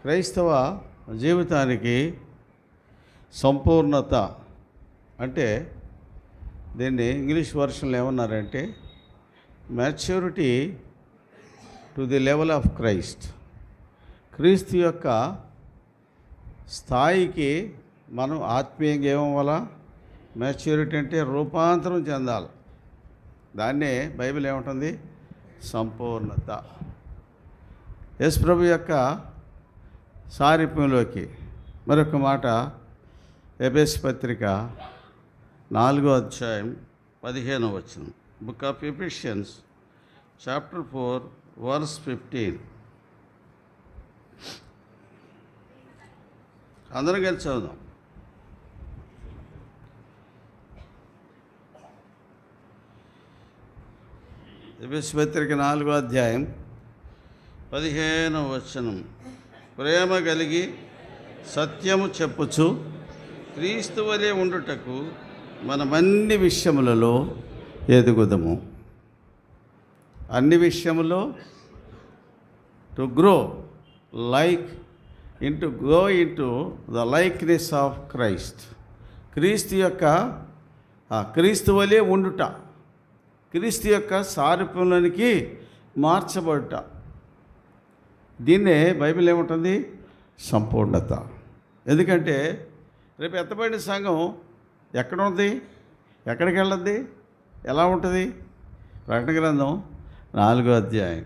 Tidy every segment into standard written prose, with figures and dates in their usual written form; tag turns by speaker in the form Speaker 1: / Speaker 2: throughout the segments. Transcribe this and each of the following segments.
Speaker 1: క్రైస్తవ జీవితానికి సంపూర్ణత అంటే దీన్ని ఇంగ్లీష్ వర్షన్లో ఏమన్నారంటే maturity to the level of Christ. క్రీస్తు యొక్క స్థాయికి మనం ఆత్మీయంగా ఏమవ్వాలా? మ్యాచ్యూరిటీ అంటే రూపాంతరం చెందాలి. దాన్నే బైబిల్ ఏముంటుంది? సంపూర్ణత. యేసు ప్రభు యొక్క సారూప్యంలోకి మరొక మాట ఎఫెసీ పత్రిక 4:15. Book of Ephesians chapter 4:15. అందరం కలిసి చదువుదాం. ఎఫెసీ పత్రిక 4:15. ప్రేమ కలిగి సత్యము చెప్పుచు క్రీస్తు వలె ఉండుటకు మనమన్ని విషయములలో ఎదుగుదము. అన్ని విషయములో to grow into the likeness of Christ. క్రీస్తు యొక్క క్రీస్తు వలె ఉండుట, క్రీస్తు యొక్క సారూప్యంలోనికి మార్చబడుట. దీన్నే బైబిల్ ఏముంటుంది? సంపూర్ణత. ఎందుకంటే రేపు ఎత్తబడిన సంఘం ఎక్కడ ఉంది? ఎక్కడికి వెళ్ళద్ది? ఎలా ఉంటుంది? ప్రకటన గ్రంథం 4:6.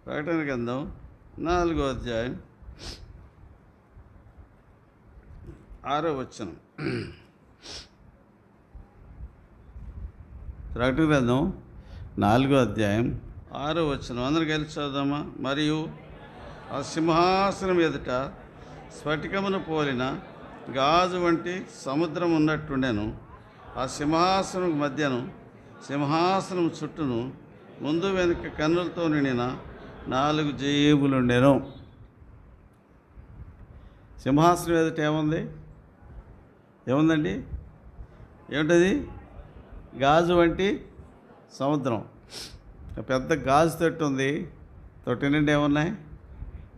Speaker 1: ప్రకటన గ్రంథం 4:6. ప్రకటన గ్రంథం 4:6. అందరూ కలిసి చదువుదామా? మరియు ఆ సింహాసనం ఎదుట స్ఫటికమును పోలిన గాజు వంటి సముద్రం ఉన్నట్టుండెను. ఆ సింహాసనం మధ్యను సింహాసనం చుట్టూను ముందు వెనుక కన్నులతో నిండిన 4 జీవులుండెను. సింహాసనం ఎదుట ఏముందండి? ఏమిటది? గాజు వంటి సముద్రం. పెద్ద గాజు తొట్టి ఉంది. తొట్టి నిండి ఏమున్నాయి?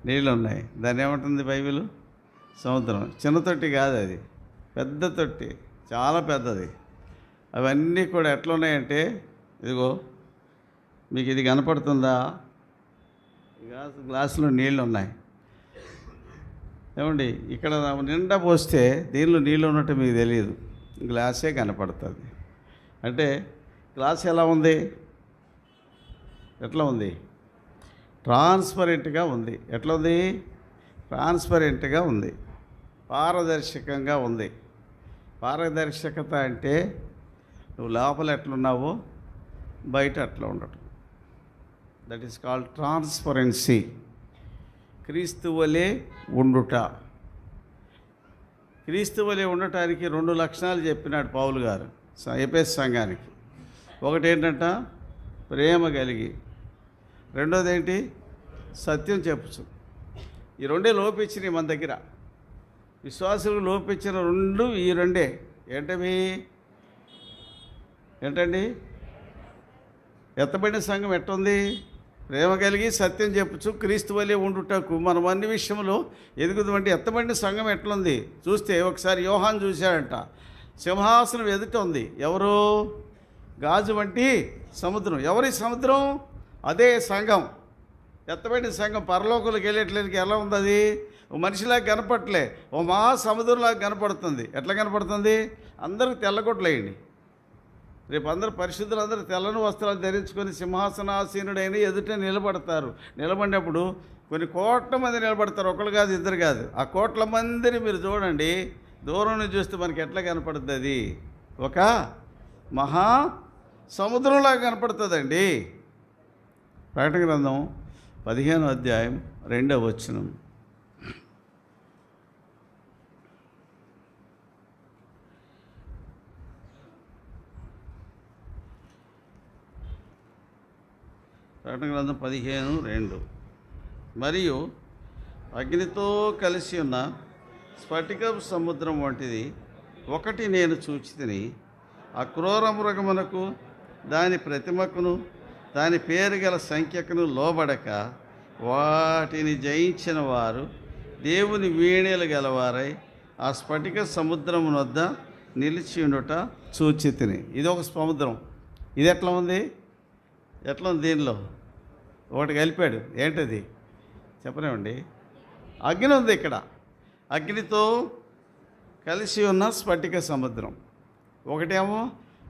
Speaker 1: నీళ్ళు ఉన్నాయి. దాన్ని ఏమంటుంది బైబిల్? సముద్రం. చిన్న తొట్టి కాదు అది, పెద్ద తొట్టి, చాలా పెద్దది. అవన్నీ కూడా ఎట్లా ఉన్నాయంటే, ఇదిగో మీకు ఇది కనపడుతుందా? గ్లాసులో నీళ్ళు ఉన్నాయి. ఏమండి, ఇక్కడ నిండా పోస్తే దీనిలో నీళ్ళు ఉన్నట్టు మీకు తెలియదు, గ్లాసే కనపడుతుంది. అంటే గ్లాస్ ఎలా ఉంది? ఎట్లా ఉంది? ట్రాన్స్పరెంట్గా ఉంది. ఎట్లా ఉంది? ట్రాన్స్పరెంట్గా ఉంది, పారదర్శకంగా ఉంది. పారదర్శకత అంటే నువ్వు లోపల ఎట్లున్నావో బయట అట్లా ఉండటం. That is called transparency. క్రీస్తు వలె ఉండుట. క్రీస్తు వలె ఉండటానికి 2 లక్షణాలు చెప్పినాడు పౌలు గారు ఎఫెసీ సంఘానికి. ఒకటి ఏంటంట? ప్రేమ కలిగి. రెండోది ఏంటి? సత్యం చెప్పుచు. ఈ రెండే లోపించినాయి మన దగ్గర. విశ్వాసులకు లోపించిన ఈ రెండే. ఏంటండి? ఎత్తబడిన సంఘం ఎట్టుంది? ప్రేమ కలిగి సత్యం చెప్పుచు క్రీస్తు వలె ఉండుటకు మనం అన్ని విషయంలో ఎదుగుదామంటే ఎత్తబడిన సంఘం ఎట్లుంది చూస్తే, ఒకసారి యోహాను చూశాడంట. సింహాసనం ఎదుట ఉంది. ఎవరు? గాజు వంటి సముద్రం. ఎవరి సముద్రం? అదే సంఘం. ఎత్తబడిన సంఘం పరలోకంలోకి వెళ్ళేట్లకి ఎలా ఉంది? అది ఓ మనిషిలాగా కనపడలే, ఓ మహాసముద్రంలాగా కనపడుతుంది. ఎట్లా కనపడుతుంది? అందరికి తెల్లగొట్లేయండి. రేపు అందరూ పరిశుద్ధులు అందరూ తెల్లని వస్త్రాలు ధరించుకొని సింహాసనాసీనుడైన ఎదుట నిలబడతారు. నిలబడినప్పుడు కొన్ని కోట్ల మంది నిలబడతారు. ఒకళ్ళు కాదు, ఇద్దరు కాదు. ఆ కోట్ల మందిని మీరు చూడండి, దూరం నుంచి చూస్తే మనకి ఎట్లా కనపడుతుంది? అది ఒక మహా సముద్రంలాగా కనపడుతుందండి. ప్రకటన గ్రంథం 15:2. ప్రకటన గ్రంథం 15:2. మరియు అగ్నితో కలిసి ఉన్న స్ఫటికపు సముద్రం వంటిది ఒకటి నేను చూచితిని. ఆ క్రూర మృగమునకు దాని ప్రతిమకును దాని పేరు గల సంఖ్యకును లోబడక వాటిని జయించిన వారు దేవుని వీణెలు గలవారై ఆ స్ఫటిక సముద్రం వద్ద నిలిచి ఉండుట చూచితిని. ఇది ఒక సముద్రం. ఇది ఎట్లా ఉంది దీనిలో ఒకటి కలిపాడు. ఏంటది చెప్పనివ్వండి. అగ్ని ఉంది ఇక్కడ. అగ్నితో కలిసి ఉన్న స్ఫటిక సముద్రం. ఒకటేమో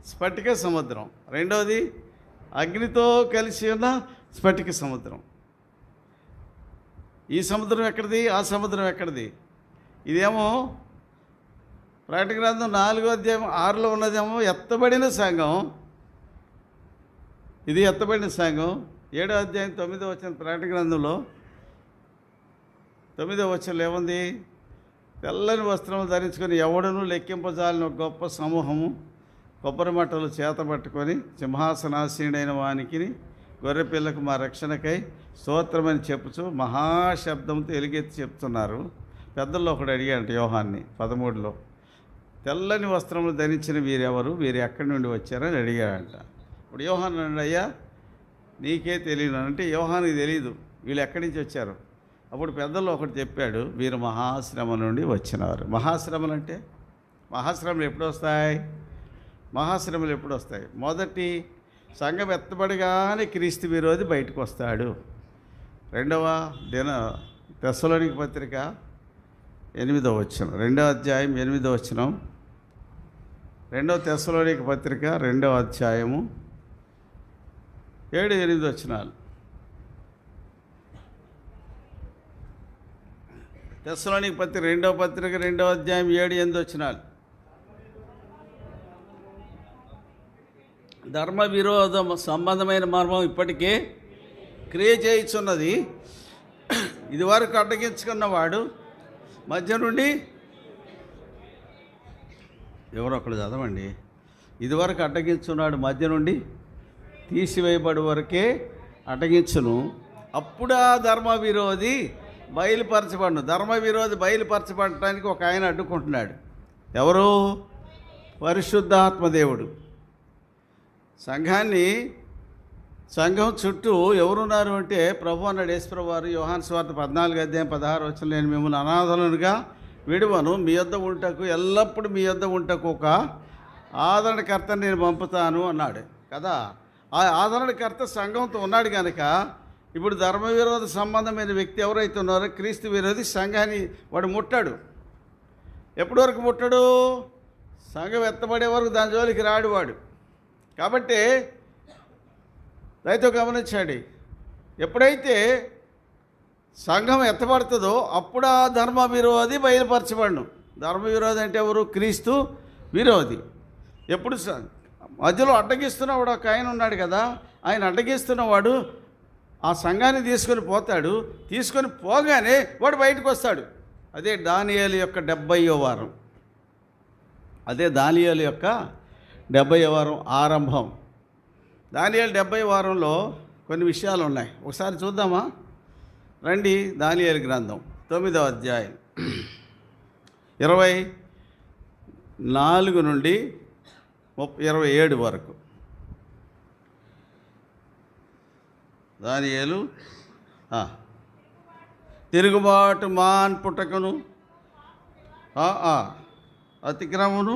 Speaker 1: స్ఫటిక సముద్రం, రెండవది అగ్నితో కలిసి ఉన్న స్ఫటిక సముద్రం. ఈ సముద్రం ఎక్కడిది, ఆ సముద్రం ఎక్కడిది? ఇదేమో ప్రకటన గ్రంథం 4:6 ఉన్నదేమో ఎత్తబడిన సంఘం. ఇది ఎత్తబడిన సంఘం. 7:9 ప్రకటన గ్రంథంలో 9 ఏముంది? తెల్లని వస్త్రములు ధరించుకొని ఎవడను లెక్కింపజాలిన ఒక గొప్ప సమూహము కొబ్బరి మట్టలు చేత పట్టుకొని సింహాసనాసీనుడైన వానికి గొర్రెపిల్లకు మా రక్షణకై స్తోత్రమని చెప్పుచు మహాశబ్దంతో ఎలుగెత్తి చెప్తున్నారు. పెద్దల్లో ఒకడు అడిగాడంట యోహాన్ని 13లో, తెల్లని వస్త్రములు ధరించిన వీరెవరు, వీరు ఎక్కడి నుండి వచ్చారని అడిగాడంట. ఇప్పుడు యోహాన్ అన్నాడు, అయ్యా నీకే తెలియదు అంటే యోహానికి తెలియదు వీళ్ళు ఎక్కడి నుంచి వచ్చారు. అప్పుడు పెద్దల్లో ఒకటి చెప్పాడు, వీరు మహాశ్రమ నుండి వచ్చినారు. మహాశ్రమలు అంటే మహాశ్రమలు ఎప్పుడు వస్తాయి? మొదటి సంఘం ఎత్తబడిగానే క్రీస్తు విరోధి బయటకు వస్తాడు. రెండవ తెస్సలోనిక పత్రిక 8వ వచనం, 2వ అధ్యాయం 8వ వచనం. 2వ తెస్సలోనిక పత్రిక 2వ అధ్యాయము 7-8 వచనాలు. తెస్సలోనిక పత్రిక 2వ పత్రిక 2వ అధ్యాయం 7-8 వచనాలు. ధర్మ విరోధం సంబంధమైన మర్మం ఇప్పటికే క్రియ చేయుచున్నది. ఇదివరకు అడ్డగించుకున్నవాడు మధ్య నుండి, ఎవరో ఒకళ్ళు చదవండి. ఇదివరకు అడ్డగించున్నాడు మధ్య నుండి తీసివేయబడి వరకే అడ్డగించును. అప్పుడు ఆ ధర్మ విరోధి బయలుపరచబడటానికి ఒక ఆయన అడ్డుకుంటున్నాడు. ఎవరు? పరిశుద్ధాత్మదేవుడు. సంఘం చుట్టూ ఎవరున్నారు అంటే ప్రభు అన్నాడు. యేసుప్రభువు వారు యోహాను సువార్త 14:16 నేను మిమ్మల్ని అనాథలుగా విడువను, మీ యొద్ద ఉంటకు ఎల్లప్పుడూ మీ యొద్ద ఉంటకు ఒక ఆదరణకర్తను నేను పంపుతాను అన్నాడు కదా. ఆ ఆదరణకర్త సంఘంతో ఉన్నాడు కనుక ఇప్పుడు ధర్మవిరోధ సంబంధమైన వ్యక్తి ఎవరైతే ఉన్నారో క్రీస్తు విరోధి సంఘాన్ని వాడు ముట్టాడు. ఎప్పటి వరకు ముట్టాడు? సంఘం ఎత్తబడే వరకు దాని జోలికి రాడు వాడు. కాబట్టి రైతు గమనించాడు, ఎప్పుడైతే సంఘం ఎత్తబడుతుందో అప్పుడు ఆ ధర్మ విరోధి బయలుపరచబడను. ధర్మ విరోధి అంటే ఎవరు? క్రీస్తు విరోధి. ఎప్పుడు మధ్యలో అడ్డగిస్తున్నవాడు ఒక ఆయన ఉన్నాడు కదా, ఆయన అడ్డగిస్తున్నవాడు ఆ సంఘాన్ని తీసుకొని పోతాడు. తీసుకొని పోగానే వాడు బయటకు వస్తాడు. అదే దానియేలు యొక్క 70వ వారం. అదే దానియేలు యొక్క 70వ వారం ఆరంభం. దానియేలు 70వ వారంలో కొన్ని విషయాలు ఉన్నాయి, ఒకసారి చూద్దామా రండి. దానియేలు గ్రంథం 9వ అధ్యాయం 24 నుండి 27 వరకు. దానియేలు తిరుగుబాటు మాన్పుటకును అతిక్రమమును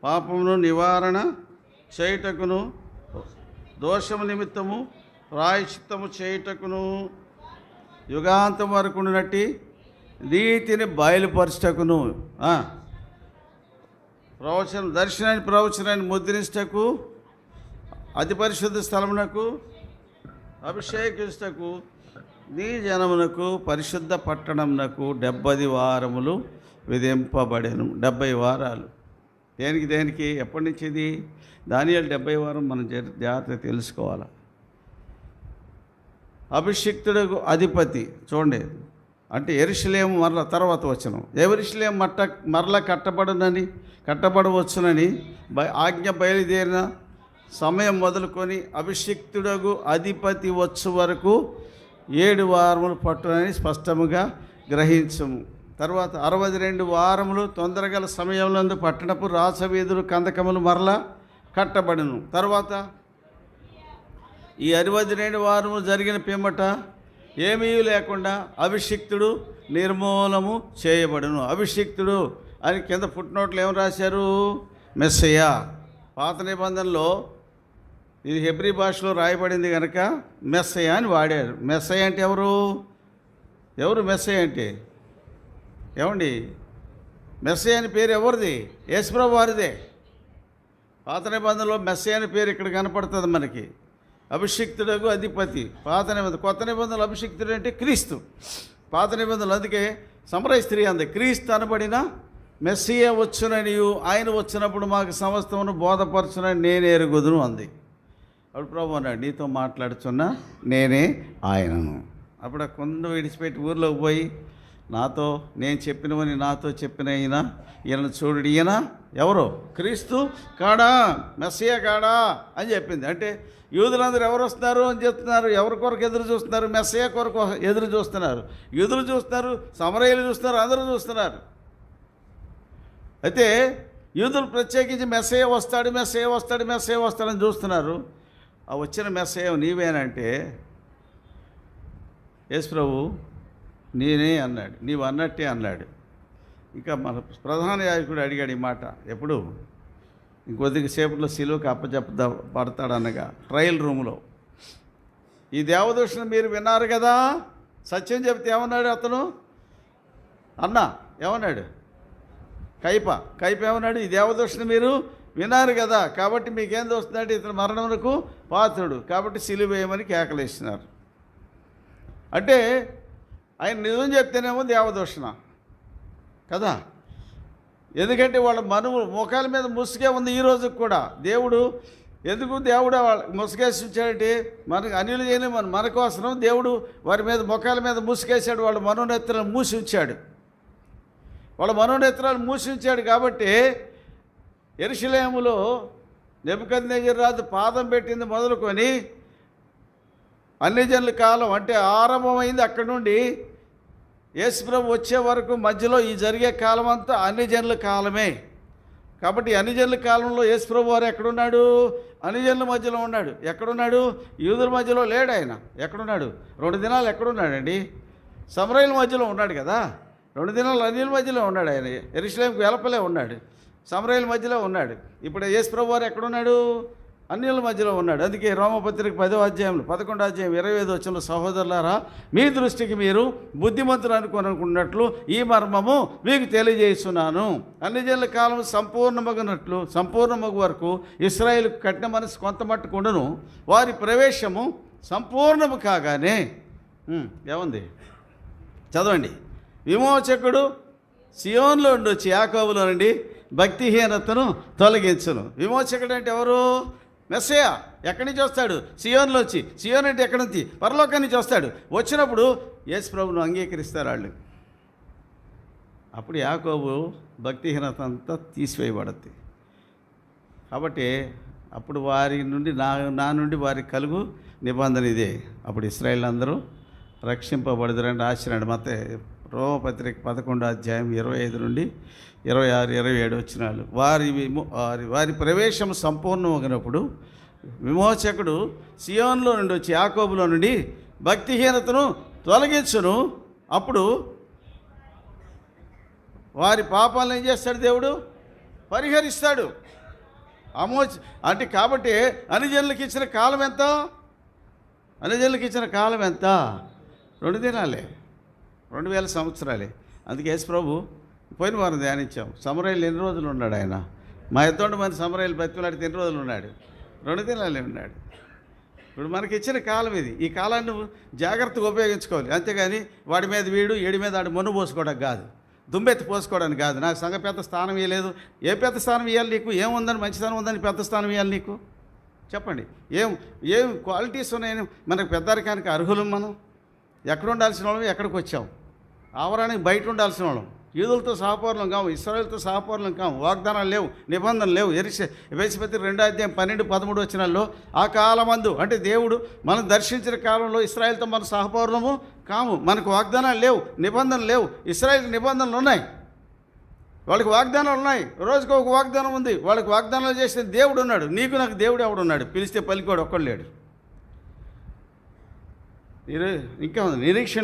Speaker 1: పాపమును నివారణ చేయుటకును దోషము నిమిత్తము ప్రాయశ్చిత్తము చేయుటకును యుగాంతం వరకు నట్టి నీతిని బయలుపరచుటకును ప్రవచనాన్ని ముద్రించుటకు అతి పరిశుద్ధ స్థలమునకు అభిషేకించుటకు నీ జనమునకు పరిశుద్ధ పట్టణమునకు 70 వారములు విధింపబడెను. 70 వారాలు. దేనికి ఎప్పటి నుంచి ఇది? దానియేలు 70 వారం మనం జాగ్రత్తగా తెలుసుకోవాలి. అభిషిక్తుడకు అధిపతి చూడండి, అంటే యెరూషలేము మరల తర్వాత వచనం. యెరూషలేము మరల కట్టబడవచ్చునని ఆజ్ఞ బయలుదేరిన సమయం మొదలుకొని అభిషిక్తుడకు అధిపతి వచ్చు వరకు 7 వారములు పట్టునని స్పష్టముగా గ్రహించము. తర్వాత 62 వారములు తొందరగల సమయంలో పట్టణపు రాసవీధులు కందకములు మరలా కట్టబడును. తర్వాత ఈ 62 వారము జరిగిన పిమ్మట ఏమీ లేకుండా అభిషిక్తుడు నిర్మూలము చేయబడును. అభిషిక్తుడు అని కింద ఫుట్నోట్లు ఏం రాశారు? మెస్సయ్య. పాత నిబంధనలో ఇది హెబ్రీ భాషలో రాయబడింది కనుక మెస్సయ్య అని వాడారు. మెస్సయ్య అంటే ఎవరు మెస్సయ్య అంటే? ఏమండి, మెస్సయ్య అని పేరు ఎవరిది? యేసుప్రభు వారిదే. పాత నిబంధనలో మెస్సయ్య అని పేరు ఇక్కడ కనపడుతుంది మనకి. అభిషిక్తుడకు అధిపతి. పాత నిబంధన. కొత్త నిబంధనలు అభిషిక్తుడు అంటే క్రీస్తు. పాత నిబంధనలు అందుకే సమరయ స్త్రీ అంది, క్రీస్తు అనబడిన మెస్సియా వచ్చుననియు ఆయన వచ్చినప్పుడు మాకు సమస్తమును బోధపరచునని నేనే ఎరుగుదును అంది. అప్పుడు ప్రభు అన్నాడు, నీతో మాట్లాడుచున్నా నేనే ఆయనను. అప్పుడు ఆ కొండ విడిచిపెట్టి ఊర్లోకి పోయి నాతో నేను చెప్పినవని నాతో చెప్పిన ఈయనను చూడు. ఈయన ఎవరు? క్రీస్తు కాడా, మెస్సియా కాడా అని చెప్పింది. అంటే యూదులందరూ ఎవరు వస్తున్నారు అని చెప్తున్నారు. ఎవరి కొరకు ఎదురు చూస్తున్నారు? మెస్సియా కొరకు ఎదురు చూస్తున్నారు. యూదులు చూస్తున్నారు, సమరయులు చూస్తున్నారు, అందరూ చూస్తున్నారు. అయితే యూదులు ప్రత్యేకించి మెస్సియా వస్తాడు, మెస్సియా వస్తాడు, మెస్సియా వస్తాడని చూస్తున్నారు. ఆ వచ్చిన మెస్సియా నీవేనంటే యేసు ప్రభు నేనే అన్నాడు, నీవు అన్నట్టే అన్నాడు. ఇంకా మన ప్రధాన యాజకుడు అడిగాడు ఈ మాట. ఎప్పుడు? ఇంకొద్దిగా సేపట్లో సిలువకు పడతాడనగా ట్రయల్ రూమ్లో. ఈ దేవదూషణ మీరు విన్నారు కదా. సత్యం చెప్తే ఏమన్నాడు అతను? ఏమన్నాడు? కైప ఏమన్నాడు? ఈ దేవదూషణ మీరు విన్నారు కదా, కాబట్టి మీకేం దోస్తుందంటే ఇతను మరణమునకు పాత్రుడు, కాబట్టి సిలువ వేయమని కేకలేస్తున్నారు. అంటే ఆయన నిజం చెప్తేనేమో దేవదూషణ కదా. ఎందుకంటే వాళ్ళ ముఖాల మీద ముసుగే ఉంది ఈ రోజుకి కూడా. దేవుడు వాళ్ళ ముసుగేసి ఉంచాడంటే మనకు అన్యులు చేయలేము. మన కోసం దేవుడు వారి మీద ముఖాల మీద ముసుగేశాడు. వాళ్ళ మనోనేత్రాలు మూసి ఉంచాడు. కాబట్టి యెరూషలేములో నెబుకద్నెజరు రాజు పాదం పెట్టింది మొదలుకొని అన్ని జనుల కాలం అంటే ఆరంభమైంది అక్కడి నుండి యేసుప్రభు వచ్చే వరకు మధ్యలో ఈ జరిగే కాలం అంతా అన్ని జనుల కాలమే. కాబట్టి అన్ని జనుల కాలంలో యేసుప్రభు వారు ఎక్కడున్నాడు? అన్ని జనుల మధ్యలో ఉన్నాడు. ఎక్కడున్నాడు? యూదుల మధ్యలో లేడు ఆయన. ఎక్కడున్నాడు? 2 దినాలు ఎక్కడున్నాడండి? సమరయుల మధ్యలో ఉన్నాడు కదా. 2 దినాలు అన్యుల మధ్యలో ఉన్నాడు ఆయన. యెరూషలేముకు వెలుపలే ఉన్నాడు, సమరయుల మధ్యలో ఉన్నాడు. ఇప్పుడు యేసుప్రభు వారు ఎక్కడున్నాడు? అన్యుల మధ్యలో ఉన్నాడు. అందుకే రోమపత్రిక 10వ అధ్యాయంలో 11వ అధ్యాయం 25వ వచనంలో, సహోదరులారా మీ దృష్టికి మీరు బుద్ధిమంతులు అనుకున్నట్లు ఈ మర్మము మీకు తెలియజేస్తున్నాను. అన్ని జనుల కాలం సంపూర్ణమగు వరకు ఇశ్రాయేలుకు కఠిన మనసు కొంత మట్టుకు ఉండును. వారి ప్రవేశము సంపూర్ణము కాగానే ఏముంది చదవండి. విమోచకుడు సియోన్లో నుండి వచ్చి యాకోబులో నుండి భక్తిహీనతను తొలగించును. విమోచకుడు అంటే ఎవరు? మెస్సయ్య. ఎక్కడి నుంచి వస్తాడు? సియోన్లో వచ్చి. సియోన్ అంటే ఎక్కడి నుంచి? పరలోకం నుంచి వస్తాడు. వచ్చినప్పుడు యేసు ప్రభువును అంగీకరిస్తారు వాళ్ళు. అప్పుడు యాకోబు భక్తిహీనత అంతా తీసివేయబడుద్ది. కాబట్టి అప్పుడు వారి నుండి నా నుండి వారికి కలుగు నిబంధన ఇదే. అప్పుడు ఇశ్రాయేలు అందరూ రక్షింపబడుదురని రాసినాడు. రోమపత్రిక 11వ అధ్యాయం 25 నుండి 26, 27 వచనాలు. వారి ప్రవేశం సంపూర్ణమగినప్పుడు విమోచకుడు సియోన్లో నుండి వచ్చి యాకోబులో నుండి భక్తిహీనతను తొలగించును. అప్పుడు వారి పాపాలను ఏం చేస్తాడు? దేవుడు పరిహరిస్తాడు. అంటే కాబట్టి అన్యజనులకు ఇచ్చిన కాలం ఎంత? 2 దినాలే, 2000 సంవత్సరాలే. అందుకే యేసు ప్రభు పోయిన వారం ధ్యానించాం. సమరయులు ఎన్ని రోజులు ఉన్నాడు ఆయన? మా ఎంతోంటి మంది సమరయులు బతికిలాడితే ఎన్ని రోజులు ఉన్నాడు? 2 దినాలే ఉన్నాడు. ఇప్పుడు మనకి ఇచ్చిన కాలం ఇది. ఈ కాలాన్ని నువ్వు జాగ్రత్తగా ఉపయోగించుకోవాలి. అంతేగాని వాడి మీద వీడు, ఏడి మీద వాడు మన్ను పోసుకోవడానికి కాదు, దుమ్మెత్తి పోసుకోవడానికి కాదు. నాకు సంఘ పెద్ద స్థానం ఇవ్వలేదు. ఏ పెద్ద స్థానం ఇవ్వాలి నీకు? ఏముందని, మంచితనం ఉందని పెద్ద స్థానం ఇవ్వాలి నీకు? చెప్పండి. ఏం క్వాలిటీస్ ఉన్నాయని మనకు పెద్దరికానికి అర్హులం? మనం ఎక్కడ ఉండాల్సిన వాళ్ళం ఎక్కడికి వచ్చాం? ఆవరానికి బయట ఉండాల్సిన వాళ్ళం. యూదులతో సహపౌరులం కాము, ఇశ్రాయేలుతో సహపౌరులం కాము. వాగ్దానాలు లేవు, నిబంధనలు లేవు. ఎఫెసీయుల 2వ అధ్యాయం 12, 13 వచనాల్లో ఆ కాలమందు అంటే దేవుడు మనం దర్శించిన కాలంలో ఇశ్రాయేలుతో మన సహపౌరులము కాము. మనకు వాగ్దానాలు లేవు, నిబంధనలు లేవు. ఇశ్రాయేలుకి నిబంధనలు ఉన్నాయి, వాళ్ళకి వాగ్దానాలు ఉన్నాయి. రోజుకు ఒక వాగ్దానం ఉంది. వాళ్ళకి వాగ్దానాలు చేసిన దేవుడు ఉన్నాడు. నీకు నాకు దేవుడు ఎవడున్నాడు? పిలిస్తే పలికోడు ఒక్కడు లేడు. ఇంకా ఉంది, నిరీక్షణ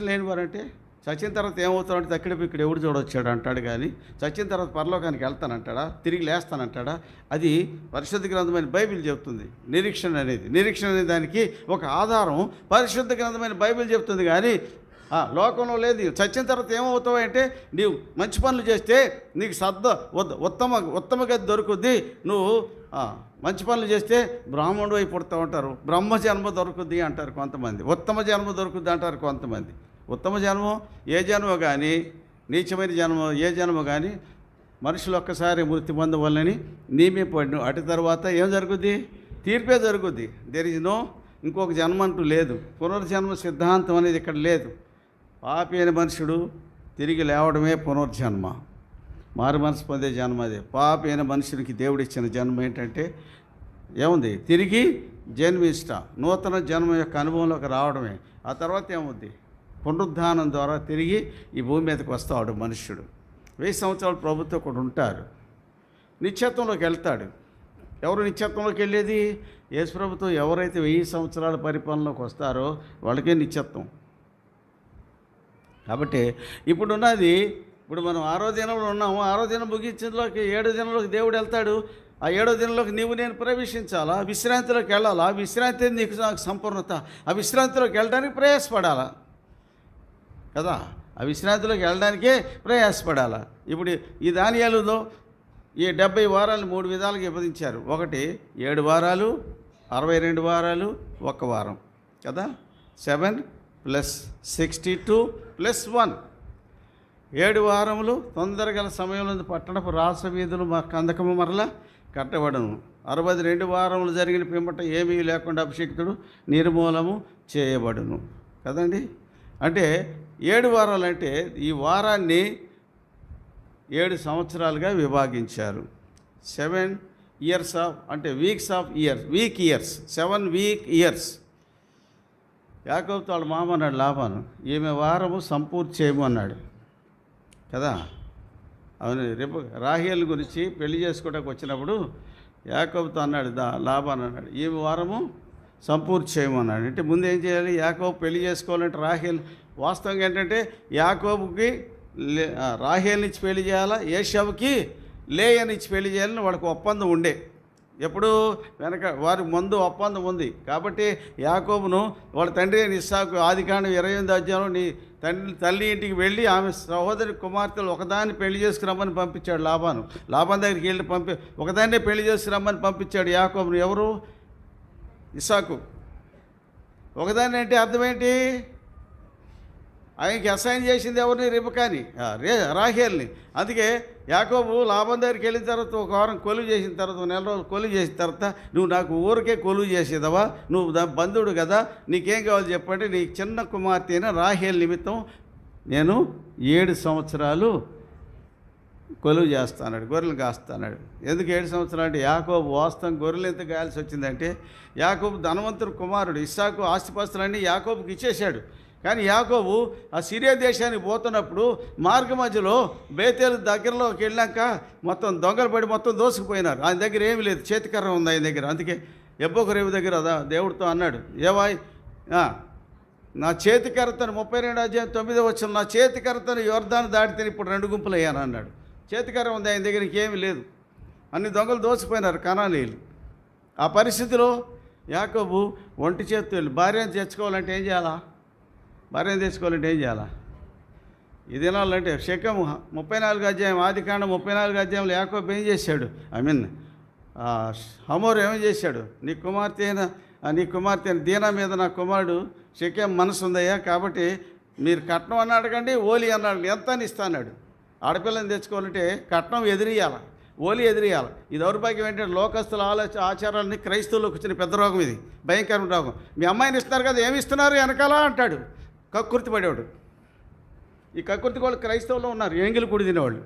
Speaker 1: లేనివారు అంటే చచ్చిన తర్వాత ఏమవుతాడంటే అక్కడ ఇక్కడ ఎవడు చూడొచ్చాడు అంటాడు, కానీ చచ్చిన తర్వాత పరలోకానికి వెళ్తానంటాడా, తిరిగి లేస్తానంటాడా? అది పరిశుద్ధ గ్రంథమైన బైబిల్ చెప్తుంది. నిరీక్షణ అనే దానికి ఒక ఆధారం పరిశుద్ధ గ్రంథమైన బైబిల్ చెప్తుంది, కానీ లోకంలో లేదు. చచ్చిన తర్వాత ఏమవుతావు అంటే నీవు మంచి పనులు చేస్తే నీకు ఉత్తమ గతి దొరుకుద్ది, నువ్వు మంచి పనులు చేస్తే బ్రాహ్మణుడు అయి పుడతా ఉంటారు, బ్రహ్మ జన్మ దొరుకుద్ది అంటారు కొంతమంది, ఉత్తమ జన్మ దొరుకుద్ది అంటారు కొంతమంది. ఉత్తమ జన్మం ఏ జన్మ కానీ, నీచమైన జన్మ ఏ జన్మ కానీ మనుషులు ఒక్కసారి మృతి పొందవల్లని నియమింపబడిన అటు తర్వాత ఏం జరుగుద్ది? తీర్పే జరుగుద్ది. దేర్ ఇస్ నో ఇంకొక జన్మ అంటూ లేదు. పునర్జన్మ సిద్ధాంతం అనేది ఇక్కడ లేదు. పాపి అయిన మనుషుడు తిరిగి లేవడమే పునర్జన్మ, మారు మనసు పొందే జన్మ అదే. పాపి అయిన మనుషునికి దేవుడిచ్చిన జన్మ ఏంటంటే ఏముంది? తిరిగి జన్మిష్ట, నూతన జన్మ యొక్క అనుభవంలోకి రావడమే. ఆ తర్వాత ఏముంది? పునరుద్ధానం ద్వారా తిరిగి ఈ భూమి మీదకి వస్తాడు మనుష్యుడు. 1000 సంవత్సరాలు ప్రభుత్వం కూడా ఉంటారు, నిత్యత్వంలోకి వెళ్తాడు. ఎవరు నిత్యత్వంలోకి వెళ్ళేది? యేసు ప్రభుత్వం. ఎవరైతే 1000 సంవత్సరాల పరిపాలనలోకి వస్తారో వాళ్ళకే నిత్యత్వం. కాబట్టి ఇప్పుడున్నది, ఇప్పుడు మనం 6వ దినంలో ఉన్నాము. 6వ దినం ముగించేలోకి 7వ దినంలోకి దేవుడు వెళ్తాడు. ఆ 7వ దినంలోకి నీవు నేను ప్రవేశించాలా, విశ్రాంతిలోకి వెళ్ళాలా. విశ్రాంతి నీకు నాకు సంపూర్ణత. ఆ విశ్రాంతిలోకి వెళ్ళడానికి ప్రయాసపడాలా కదా, ఆ విశ్రాంతిలోకి వెళ్ళడానికే ప్రయాసపడాలా. ఇప్పుడు ఈ దానియేలులో ఈ 70 వారాలు 3 విధాలుగా విభజించారు. ఒకటి 7 వారాలు, 62 వారాలు, 1 వారం కదా. 7 + 62 + 1. 7 వారములు తొందరగల సమయంలో పట్టణపు రాస వీధులు కందకము మరల కట్టబడను. 62 వారములు జరిగిన పిమ్మట ఏమీ లేకుండా అభిషేక్తుడు నిర్మూలము చేయబడును కదండి. అంటే 7 వారాలు అంటే ఈ వారాన్ని 7 సంవత్సరాలుగా విభాగించారు. 7 ఇయర్స్ ఆఫ్ అంటే weeks of years, week years, 7 week years. యాకోబుతో వాళ్ళ మామ అన్నాడు లాబాను, ఈమె వారము సంపూర్తి చేయము అన్నాడు కదా. అవును, రేపు రాహేల్ గురించి పెళ్లి చేసుకోవడానికి వచ్చినప్పుడు యాకోబుతో అన్నాడు లాబాను అన్నాడు, ఈమె వారము సంపూర్తి చేయమన్నాడు. అంటే ముందు ఏం చేయాలి? యాకోబు పెళ్లి చేసుకోవాలంటే రాహేల్, వాస్తవంగా ఏంటంటే యాకోబుకి రాహేల్నిచ్చి పెళ్లి చేయాలా, ఏషావుకి లేయనిచ్చి పెళ్లి చేయాలని వాళ్ళకి ఒప్పందం ఉండే. ఎప్పుడు వెనక వారి ముందు ఒప్పందం ఉంది. కాబట్టి యాకోబును వాళ్ళ తండ్రి అయిన ఇస్సాకు ఆదికాండం 28వ అధ్యాయంలో నీ తల్లి ఇంటికి వెళ్ళి ఆమె సహోదరి కుమార్తెలు ఒకదాన్ని పెళ్లి చేసుకురమ్మని పంపించాడు లాబాను. లాబాన్ దగ్గరికి వెళ్ళి ఒకదాన్నే పెళ్లి చేసుకురమ్మని పంపించాడు యాకోబును. ఎవరు? ఇస్సాకు. ఒకదాన్ని అంటే అర్థం ఏంటి? ఆయనకి అసైన్ చేసింది ఎవరిని? రిబకాని, రాహేల్ని. అందుకే యాకోబు లాబాన్ దగ్గరికి వెళ్ళిన తర్వాత 1 వారం కొలువు చేసిన తర్వాత, 1 నెల రోజులు కొలువు చేసిన తర్వాత, నువ్వు నాకు ఊరికే కొలువు చేసేదవా, నువ్వు బంధువుడు కదా, నీకేం కావాలి చెప్పండి, నీ చిన్న కుమార్తె అయిన రాహేల్ నిమిత్తం నేను 7 సంవత్సరాలు కొలువు చేస్తాడు, గొర్రెలు కాస్తాడు. ఎందుకు 7 సంవత్సరాలు అంటే యాకోబు వాస్తవం గొర్రెలు ఎంత గాయాల్సి వచ్చిందంటే, యాకోబు ధనవంతుడు కుమారుడు. ఇస్సాకు ఆస్తిపాస్తులన్నీ యాకోబుకి ఇచ్చేశాడు. కానీ యాకోబు ఆ సిరియా దేశానికి పోతున్నప్పుడు మార్గ మధ్యలో బేతేలు దగ్గరలోకి వెళ్ళాక మొత్తం దొంగలు పడి మొత్తం దోసుకుపోయినారు. ఆయన దగ్గర ఏమీ లేదు, చేతికర్ర ఉంది ఆయన దగ్గర. అందుకే ఎబ్బోక రేవు దగ్గర దేవుడితో అన్నాడు, ఏవాయ్ నా చేతికర్రతను 32వ అధ్యాయం 9వ వచనం, నా చేతికర్రతను యొర్దాను దాటితే ఇప్పుడు 2 గుంపులు అయ్యాను అన్నాడు. చేతికర్ర ఉంది ఆయన దగ్గర, ఇంకేమీ లేదు. అన్ని దొంగలు దోచుకుపోయినారు కనానీయులు. ఆ పరిస్థితిలో యాకోబు ఒంటి చేతితో వెళ్ళి భార్యను తెచ్చుకోవాలంటే ఏం చేయాలా? భార్యను తెచ్చుకోవాలంటే ఏం చేయాలా? ఈ దినాలంటే శకము 34వ అధ్యాయం, ఆదికాండం 34వ అధ్యాయంలో యాకోబు ఏం చేశాడు? హమోరు ఏమేం చేశాడు? నీ కుమార్తె దీనా మీద నా కుమారుడు షెకెం మనసు ఉందయ్యా, కాబట్టి మీరు కట్నం అని అడగండి, ఓలి అన్నాడు, ఎంత అని ఇస్తా అన్నాడు. ఆడపిల్లని తెచ్చుకోవాలంటే కట్నం ఎదిరియాల, ఓలి ఎదిరియాల. ఈ దౌర్భాగ్యం ఏంటంటే లోకస్తుల ఆచారాలని క్రైస్తవులకు వచ్చిన పెద్ద రోగం ఇది, భయంకరమైన రోగం. మీ అమ్మాయిని ఇస్తున్నారు కదా, ఏమి ఇస్తున్నారు వెనకాల అంటాడు, కక్కుర్తి పడేవాడు. ఈ కక్కుర్తి వాళ్ళు క్రైస్తవులు ఉన్నారు, ఎంగిలి కుడి తినేవాళ్ళు.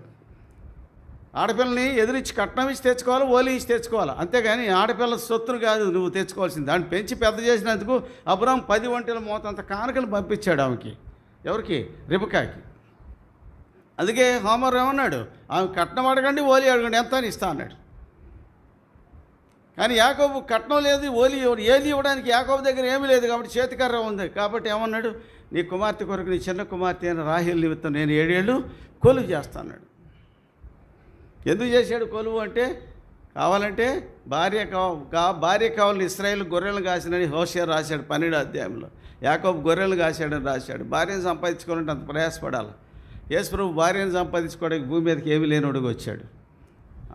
Speaker 1: ఆడపిల్లని ఎదిరించి కట్నం ఇచ్చి తెచ్చుకోవాలి, ఓలి ఇచ్చి తెచ్చుకోవాలి, అంతేగాని ఆడపిల్ల సొత్తును కాదు నువ్వు తెచ్చుకోవాల్సింది. దాన్ని పెంచి పెద్ద చేసినందుకు అబ్రాం 10 ఒంటెల మోతంత కానుకలు పంపించాడు ఆమెకి. ఎవరికి? రిబకాకి. అందుకే హోమర్ ఏమన్నాడు? ఆమె కట్నం అడగండి, ఓలి అడగండి, ఎంత అని ఇస్తా అన్నాడు. కానీ యాకోబు కట్నం లేదు, ఏలి ఇవ్వడానికి యాకోబు దగ్గర ఏమీ లేదు కాబట్టి చేతికర్ర ఉంది. కాబట్టి ఏమన్నాడు, నీ కుమార్తె కొరకు నీ చిన్న కుమార్తె అయిన రాహేలు నిమిత్తం నేను 7 ఏళ్ళు కొలువు చేస్తాన్నాడు. ఎందుకు చేశాడు కొలువు అంటే, కావాలంటే భార్య కావాలని ఇశ్రాయేలు గొర్రెలను కాసినని హోషేయ రాశాడు 12వ అధ్యాయంలో. యాకోబు గొర్రెలు కాశాడని రాశాడు. భార్యను సంపాదించుకోవాలంటే అంత ప్రయాసపడాలి. యేసు ప్రభు భార్యను సంపాదించుకోవడానికి భూమి మీదకి ఏమీ లేనివాడుగా వచ్చాడు.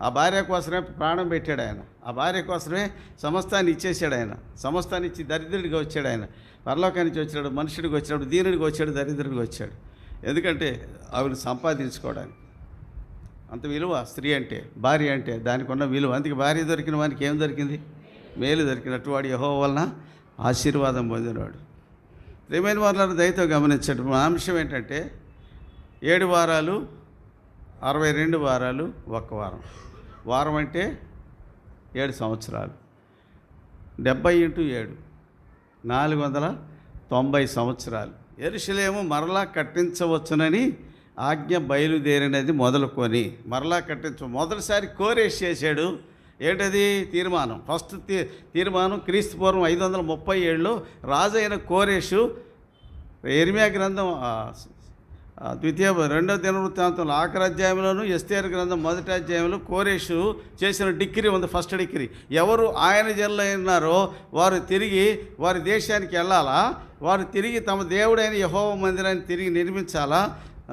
Speaker 1: ఆ భార్య కోసమే ప్రాణం పెట్టాడు ఆయన. ఆ భార్య కోసమే సమస్తాన్ని ఇచ్చేసాడు ఆయన. సమస్తాన్ని ఇచ్చి దరిద్రుడిగా వచ్చాడు ఆయన. పరలోకానికి వచ్చాడు, మనుషుడికి వచ్చాడు, దీనుడికి వచ్చాడు, దరిద్రుడికి వచ్చాడు. ఎందుకంటే ఆవిడ సంపాదించుకోవడానికి. అంత విలువ స్త్రీ అంటే, భార్య అంటే, దానికి ఉన్న విలువ. అందుకే భార్య దొరికిన వానికి ఏం దొరికింది? మేలు దొరికినట్టు. వాడు యెహోవా వలన ఆశీర్వాదం పొందినవాడు. ప్రియమైన వారులారా, దయతో గమనించండి. మా అంశం ఏంటంటే 7 వారాలు, 62 వారాలు, 1 వారం. వారం అంటే 7 సంవత్సరాలు. 70 × 7 490 సంవత్సరాలు. యెరూషలేము మరలా కట్టించవచ్చునని ఆజ్ఞ బయలుదేరినది మొదలుకొని మరలా మొదటిసారి కోరేష్ చేశాడు. ఏంటది తీర్మానం? ఫస్ట్ తీర్మానం క్రీస్తు పూర్వం 537లో రాజు అయిన కోరేషు యెర్మీయా గ్రంథం 2వ దినవృత్తాంతంలో ఆఖరి అధ్యాయంలోను, ఎస్తేరు గ్రంథం 1వ అధ్యాయంలో కోరేషు చేసిన డిక్రీ ఉంది. ఫస్ట్ డిక్రీ, ఎవరు ఆయన జనులు ఉన్నారో వారు తిరిగి వారి దేశానికి వెళ్ళాలా, వారు తిరిగి తమ దేవుడైన యెహోవా మందిరాన్ని తిరిగి నిర్మించాలా,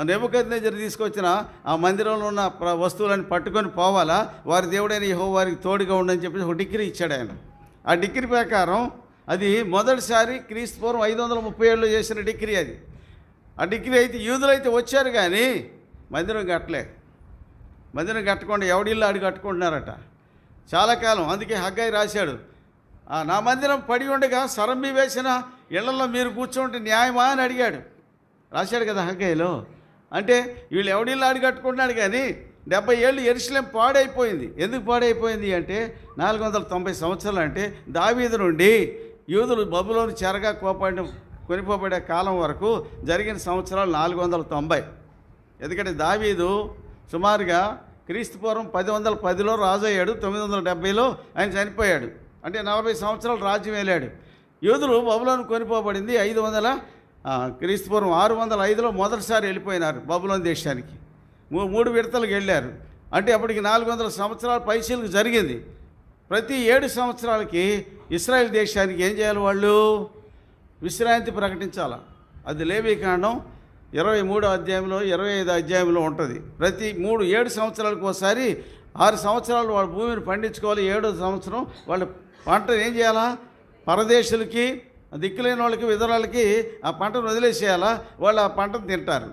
Speaker 1: నెబుకద్నెజరు తీసుకొచ్చిన ఆ మందిరంలో ఉన్న వస్తువులను పట్టుకొని పోవాలా, వారి దేవుడైన యెహోవా వారికి తోడుగా ఉండని చెప్పి ఒక డిగ్రీ ఇచ్చాడు ఆయన. ఆ డిగ్రీ ప్రకారం అది మొదటిసారి క్రీస్తు పూర్వం 537లో చేసిన డిగ్రీ అది. ఆ డిగ్రీ అయితే యూదులైతే వచ్చారు కానీ మందిరం కట్టలే. మందిరం కట్టకుండా ఎవడిల్లు ఆడి కట్టుకుంటున్నారట చాలా కాలం. అందుకే హగ్గై రాశాడు, నా మందిరం పడి ఉండగా సరంబి వేసిన ఇళ్లలో మీరు కూర్చోంటే న్యాయమా అని అడిగాడు. రాశాడు కదా హగ్గైలో. అంటే వీళ్ళు ఎవడిల్లు ఆడి కట్టుకుంటున్నాడు కానీ 70 ఏళ్ళు యెరూషలేము పాడైపోయింది. ఎందుకు పాడైపోయింది అంటే 490 సంవత్సరాలు. అంటే దావీదు నుండి యూదులు బబులోను చెరగా కొనిపోబడే కాలం వరకు జరిగిన సంవత్సరాలు 490. ఎందుకంటే దావీదు సుమారుగా క్రీస్తు పూర్వం 1010లో రాజు అయ్యాడు. 970లో ఆయన చనిపోయాడు. అంటే 40 సంవత్సరాలు రాజ్యం వెళ్ళాడు. యూదులు బబులోను కొనిపోబడింది క్రీస్తు పూర్వం 605లో మొదటిసారి వెళ్ళిపోయినారు బబులోను దేశానికి. 3 విడతలకు వెళ్ళారు. అంటే అప్పటికి 400 సంవత్సరాల పైసలకు జరిగింది. ప్రతి 7 సంవత్సరాలకి ఇశ్రాయేల్ దేశానికి ఏం చేయాలి? వాళ్ళు విశ్రాంతి ప్రకటించాలి. అది లేవీకాండం 23వ అధ్యాయంలో 25వ అధ్యాయంలో ఉంటుంది. ప్రతి 7 సంవత్సరాలకు ఒకసారి 6 సంవత్సరాలు వాళ్ళ భూమిని పండించుకోవాలి. 7వ సంవత్సరం వాళ్ళు పంట ఏం చేయాలా? పరదేశులకి, దిక్కులేని వాళ్ళకి, విధురాలకి ఆ పంటను వదిలేసేయాలా, వాళ్ళు ఆ పంటను తింటారు.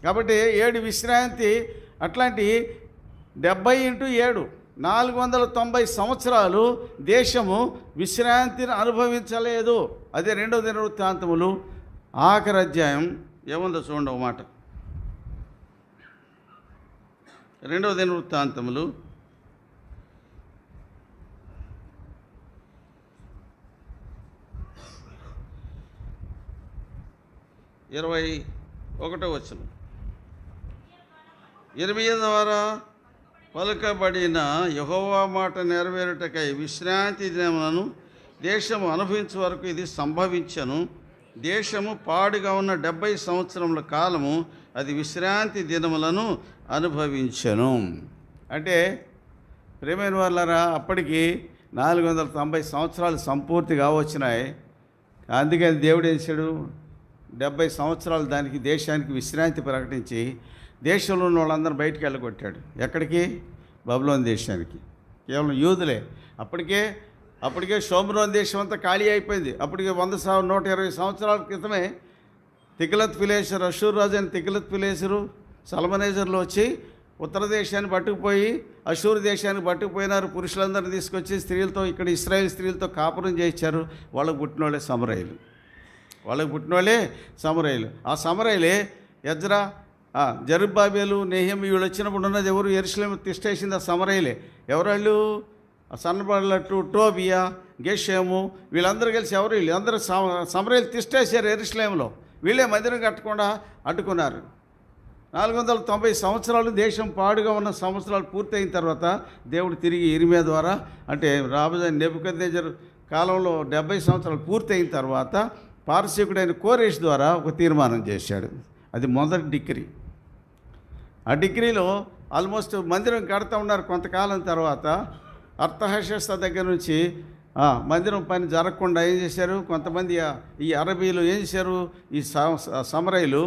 Speaker 1: కాబట్టి 7 విశ్రాంతి. అట్లాంటి 70 × 7 490 సంవత్సరాలు దేశము విశ్రాంతిని అనుభవించలేదు. అదే 2వ దినవృత్తాంతములు ఆఖరి అధ్యాయం ఏముందో చూడండి ఒక మాట. 2వ దినవృత్తాంతములు 21వ వచనం. యిర్మీయా ద్వారా పలుకబడిన యెహోవా మాట నెరవేరుటకై విశ్రాంతి దినములను దేశము అనుభవించే వరకు ఇది సంభవించను. దేశము పాడుగా ఉన్న 70 సంవత్సరముల కాలము అది విశ్రాంతి దినములను అనుభవించను. అంటే ప్రియమైన వాళ్ళారా, అప్పటికి 490 సంవత్సరాలు సంపూర్తిగా వచ్చినాయి. అందుకని దేవుడు ఏం చేశాడు? 70 సంవత్సరాలు దానికి దేశానికి విశ్రాంతి ప్రకటించి దేశంలో ఉన్న వాళ్ళందరూ బయటికి వెళ్ళగొట్టాడు. ఎక్కడికి? బబులోను దేశానికి. కేవలం యూదులే. అప్పటికే షోమ్రోన్ దేశం అంతా ఖాళీ అయిపోయింది. అప్పటికే 120 సంవత్సరాల క్రితమే తిగ్లత్-పిలేసరు, అషూరు రాజు అయిన తిగ్లత్-పిలేసరు, సల్మనేజర్లు వచ్చి ఉత్తర దేశాన్ని పట్టుకుపోయి అషూరు దేశానికి పట్టుకుపోయినారు. పురుషులందరినీ తీసుకొచ్చి స్త్రీలతో, ఇక్కడ ఇశ్రాయేల్ స్త్రీలతో కాపురం చేయించారు. వాళ్ళకు పుట్టినోళ్ళే సమరయులు. ఆ సమరయులే ఎజ్రా, జరుబ్బాబేలు, నెహెమీయు వీళ్ళు వచ్చినప్పుడు ఉన్నది ఎవరు? యెరూషలేము తిష్టేసింది ఆ సమరయులే. ఎవరాళ్ళు? సన్బల్లటు, టోబియా, గెషేము, వీళ్ళందరూ కలిసి ఎవరు? వీళ్ళందరూ సమరయులు తిష్టేశారు యెరూషలేములో. వీళ్ళే మందిరం కట్టకుండా అడ్డుకున్నారు. 490 సంవత్సరాలు దేశం పాడుగా ఉన్న సంవత్సరాలు పూర్తయిన తర్వాత దేవుడు తిరిగి ఇర్మియా ద్వారా, అంటే రాబోయే నెబుకద్నెజరు కాలంలో 70 సంవత్సరాలు పూర్తయిన తర్వాత పారసీకుడైన కోరేష్ ద్వారా ఒక తీర్మానం చేశాడు. అది మొదటి డిగ్రీ. ఆ డిగ్రీలో ఆల్మోస్ట్ మందిరం కడతా ఉన్నారు. కొంతకాలం తర్వాత అర్తహషస్త దగ్గర నుంచి మందిరం పని జరగకుండా ఏం చేశారు, కొంతమంది ఈ అరబీలు ఏం చేశారు, ఈ సమరయులు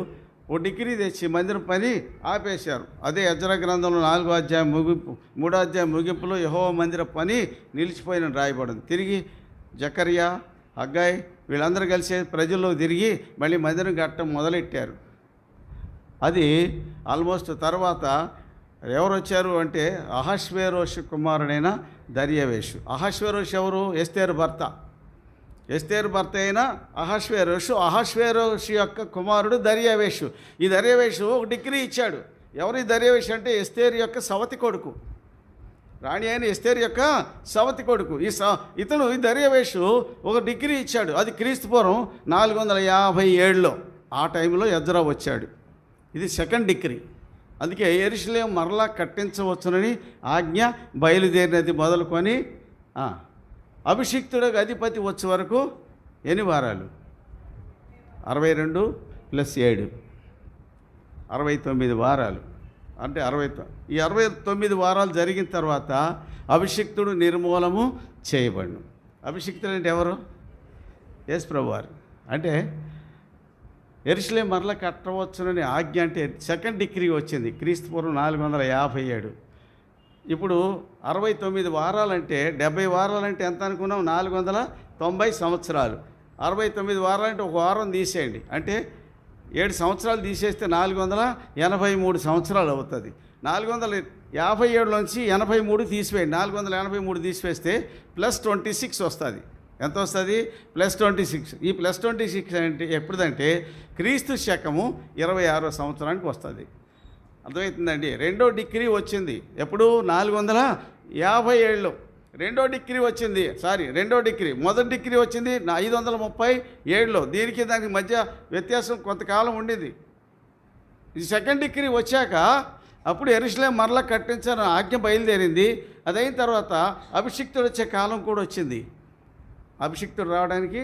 Speaker 1: ఓ డిగ్రీ తెచ్చి మందిరం పని ఆపేశారు. అదే యెజ్రా గ్రంథంలో 4వ అధ్యాయం ముగింపు 3వ అధ్యాయం ముగింపులో యెహోవా మందిర పని నిలిచిపోయిన రాయబడింది. తిరిగి జకర్యా, హగ్గాయి వీళ్ళందరూ కలిసి ప్రజల్లో తిరిగి మళ్ళీ మందిరం కట్టడం మొదలెట్టారు. అది ఆల్మోస్ట్ తర్వాత ఎవరు వచ్చారు అంటే అహష్వేరోషు కుమారుడైన దర్యావేషు. అహష్వేరోషు ఎవరు? ఎస్తేరు భర్త. ఎస్తేరు భర్త అయిన అహష్వేరోషు, అహష్వేరోషు యొక్క కుమారుడు దర్యావేషు. ఈ దర్యావేషు ఒక డిగ్రీ ఇచ్చాడు. ఎవరు ఈ దర్యావేషు అంటే ఎస్తేరు యొక్క సవతి కొడుకు, రాణి అయిన ఎస్తేరు యొక్క సవతి కొడుకు. ఇతను ఈ దర్యావేషు ఒక డిగ్రీ ఇచ్చాడు. అది క్రీస్తు పూర్వం 457లో. ఆ టైంలో యెజ్రా వచ్చాడు. ఇది సెకండ్ డిగ్రీ. అందుకే యెరూషలేము మరలా కట్టించవచ్చునని ఆజ్ఞ బయలుదేరినది మొదలుకొని అభిషిక్తుడికి అధిపతి వచ్చే వరకు ఎన్ని వారాలు? 62 + 7 69 వారాలు. అంటే ఈ 69 వారాలు జరిగిన తర్వాత అభిషిక్తుడు నిర్మూలము చేయబడును. అభిషిక్తుడు అంటే ఎవరు? యేసు ప్రభువారు. అంటే యెరూషలేము మరలా కట్టవచ్చునని ఆజ్ఞ అంటే సెకండ్ డిగ్రీ వచ్చింది క్రీస్తు పూర్వం 457. ఇప్పుడు 69 వారాలంటే 70 వారాలంటే ఎంత అనుకున్నాం? 490 సంవత్సరాలు. 69 వారాలంటే ఒక వారం తీసేయండి, అంటే 7 సంవత్సరాలు తీసేస్తే 483 సంవత్సరాలు అవుతుంది. 457లోంచి 83 తీసివేయండి. 483 తీసివేస్తే +26 వస్తుంది. ఎంత వస్తుంది? +26. ఈ +26 అంటే ఎప్పుడుదంటే క్రీస్తు శకము 26వ సంవత్సరానికి వస్తుంది. అర్థమవుతుందండి? రెండో డిగ్రీ వచ్చింది ఎప్పుడు? 457లో రెండో డిగ్రీ వచ్చింది. రెండో డిగ్రీ. మొదటి డిగ్రీ వచ్చింది 537లో. దీనికి దానికి మధ్య వ్యత్యాసం కొంతకాలం ఉండింది. ఇది సెకండ్ డిగ్రీ వచ్చాక అప్పుడు యెరూషలేము మరలా కట్టించాలని ఆజ్ఞ బయలుదేరింది. అదైన తర్వాత అభిషిక్తుడు వచ్చే కాలం కూడా వచ్చింది. అభిషిక్తుడు రావడానికి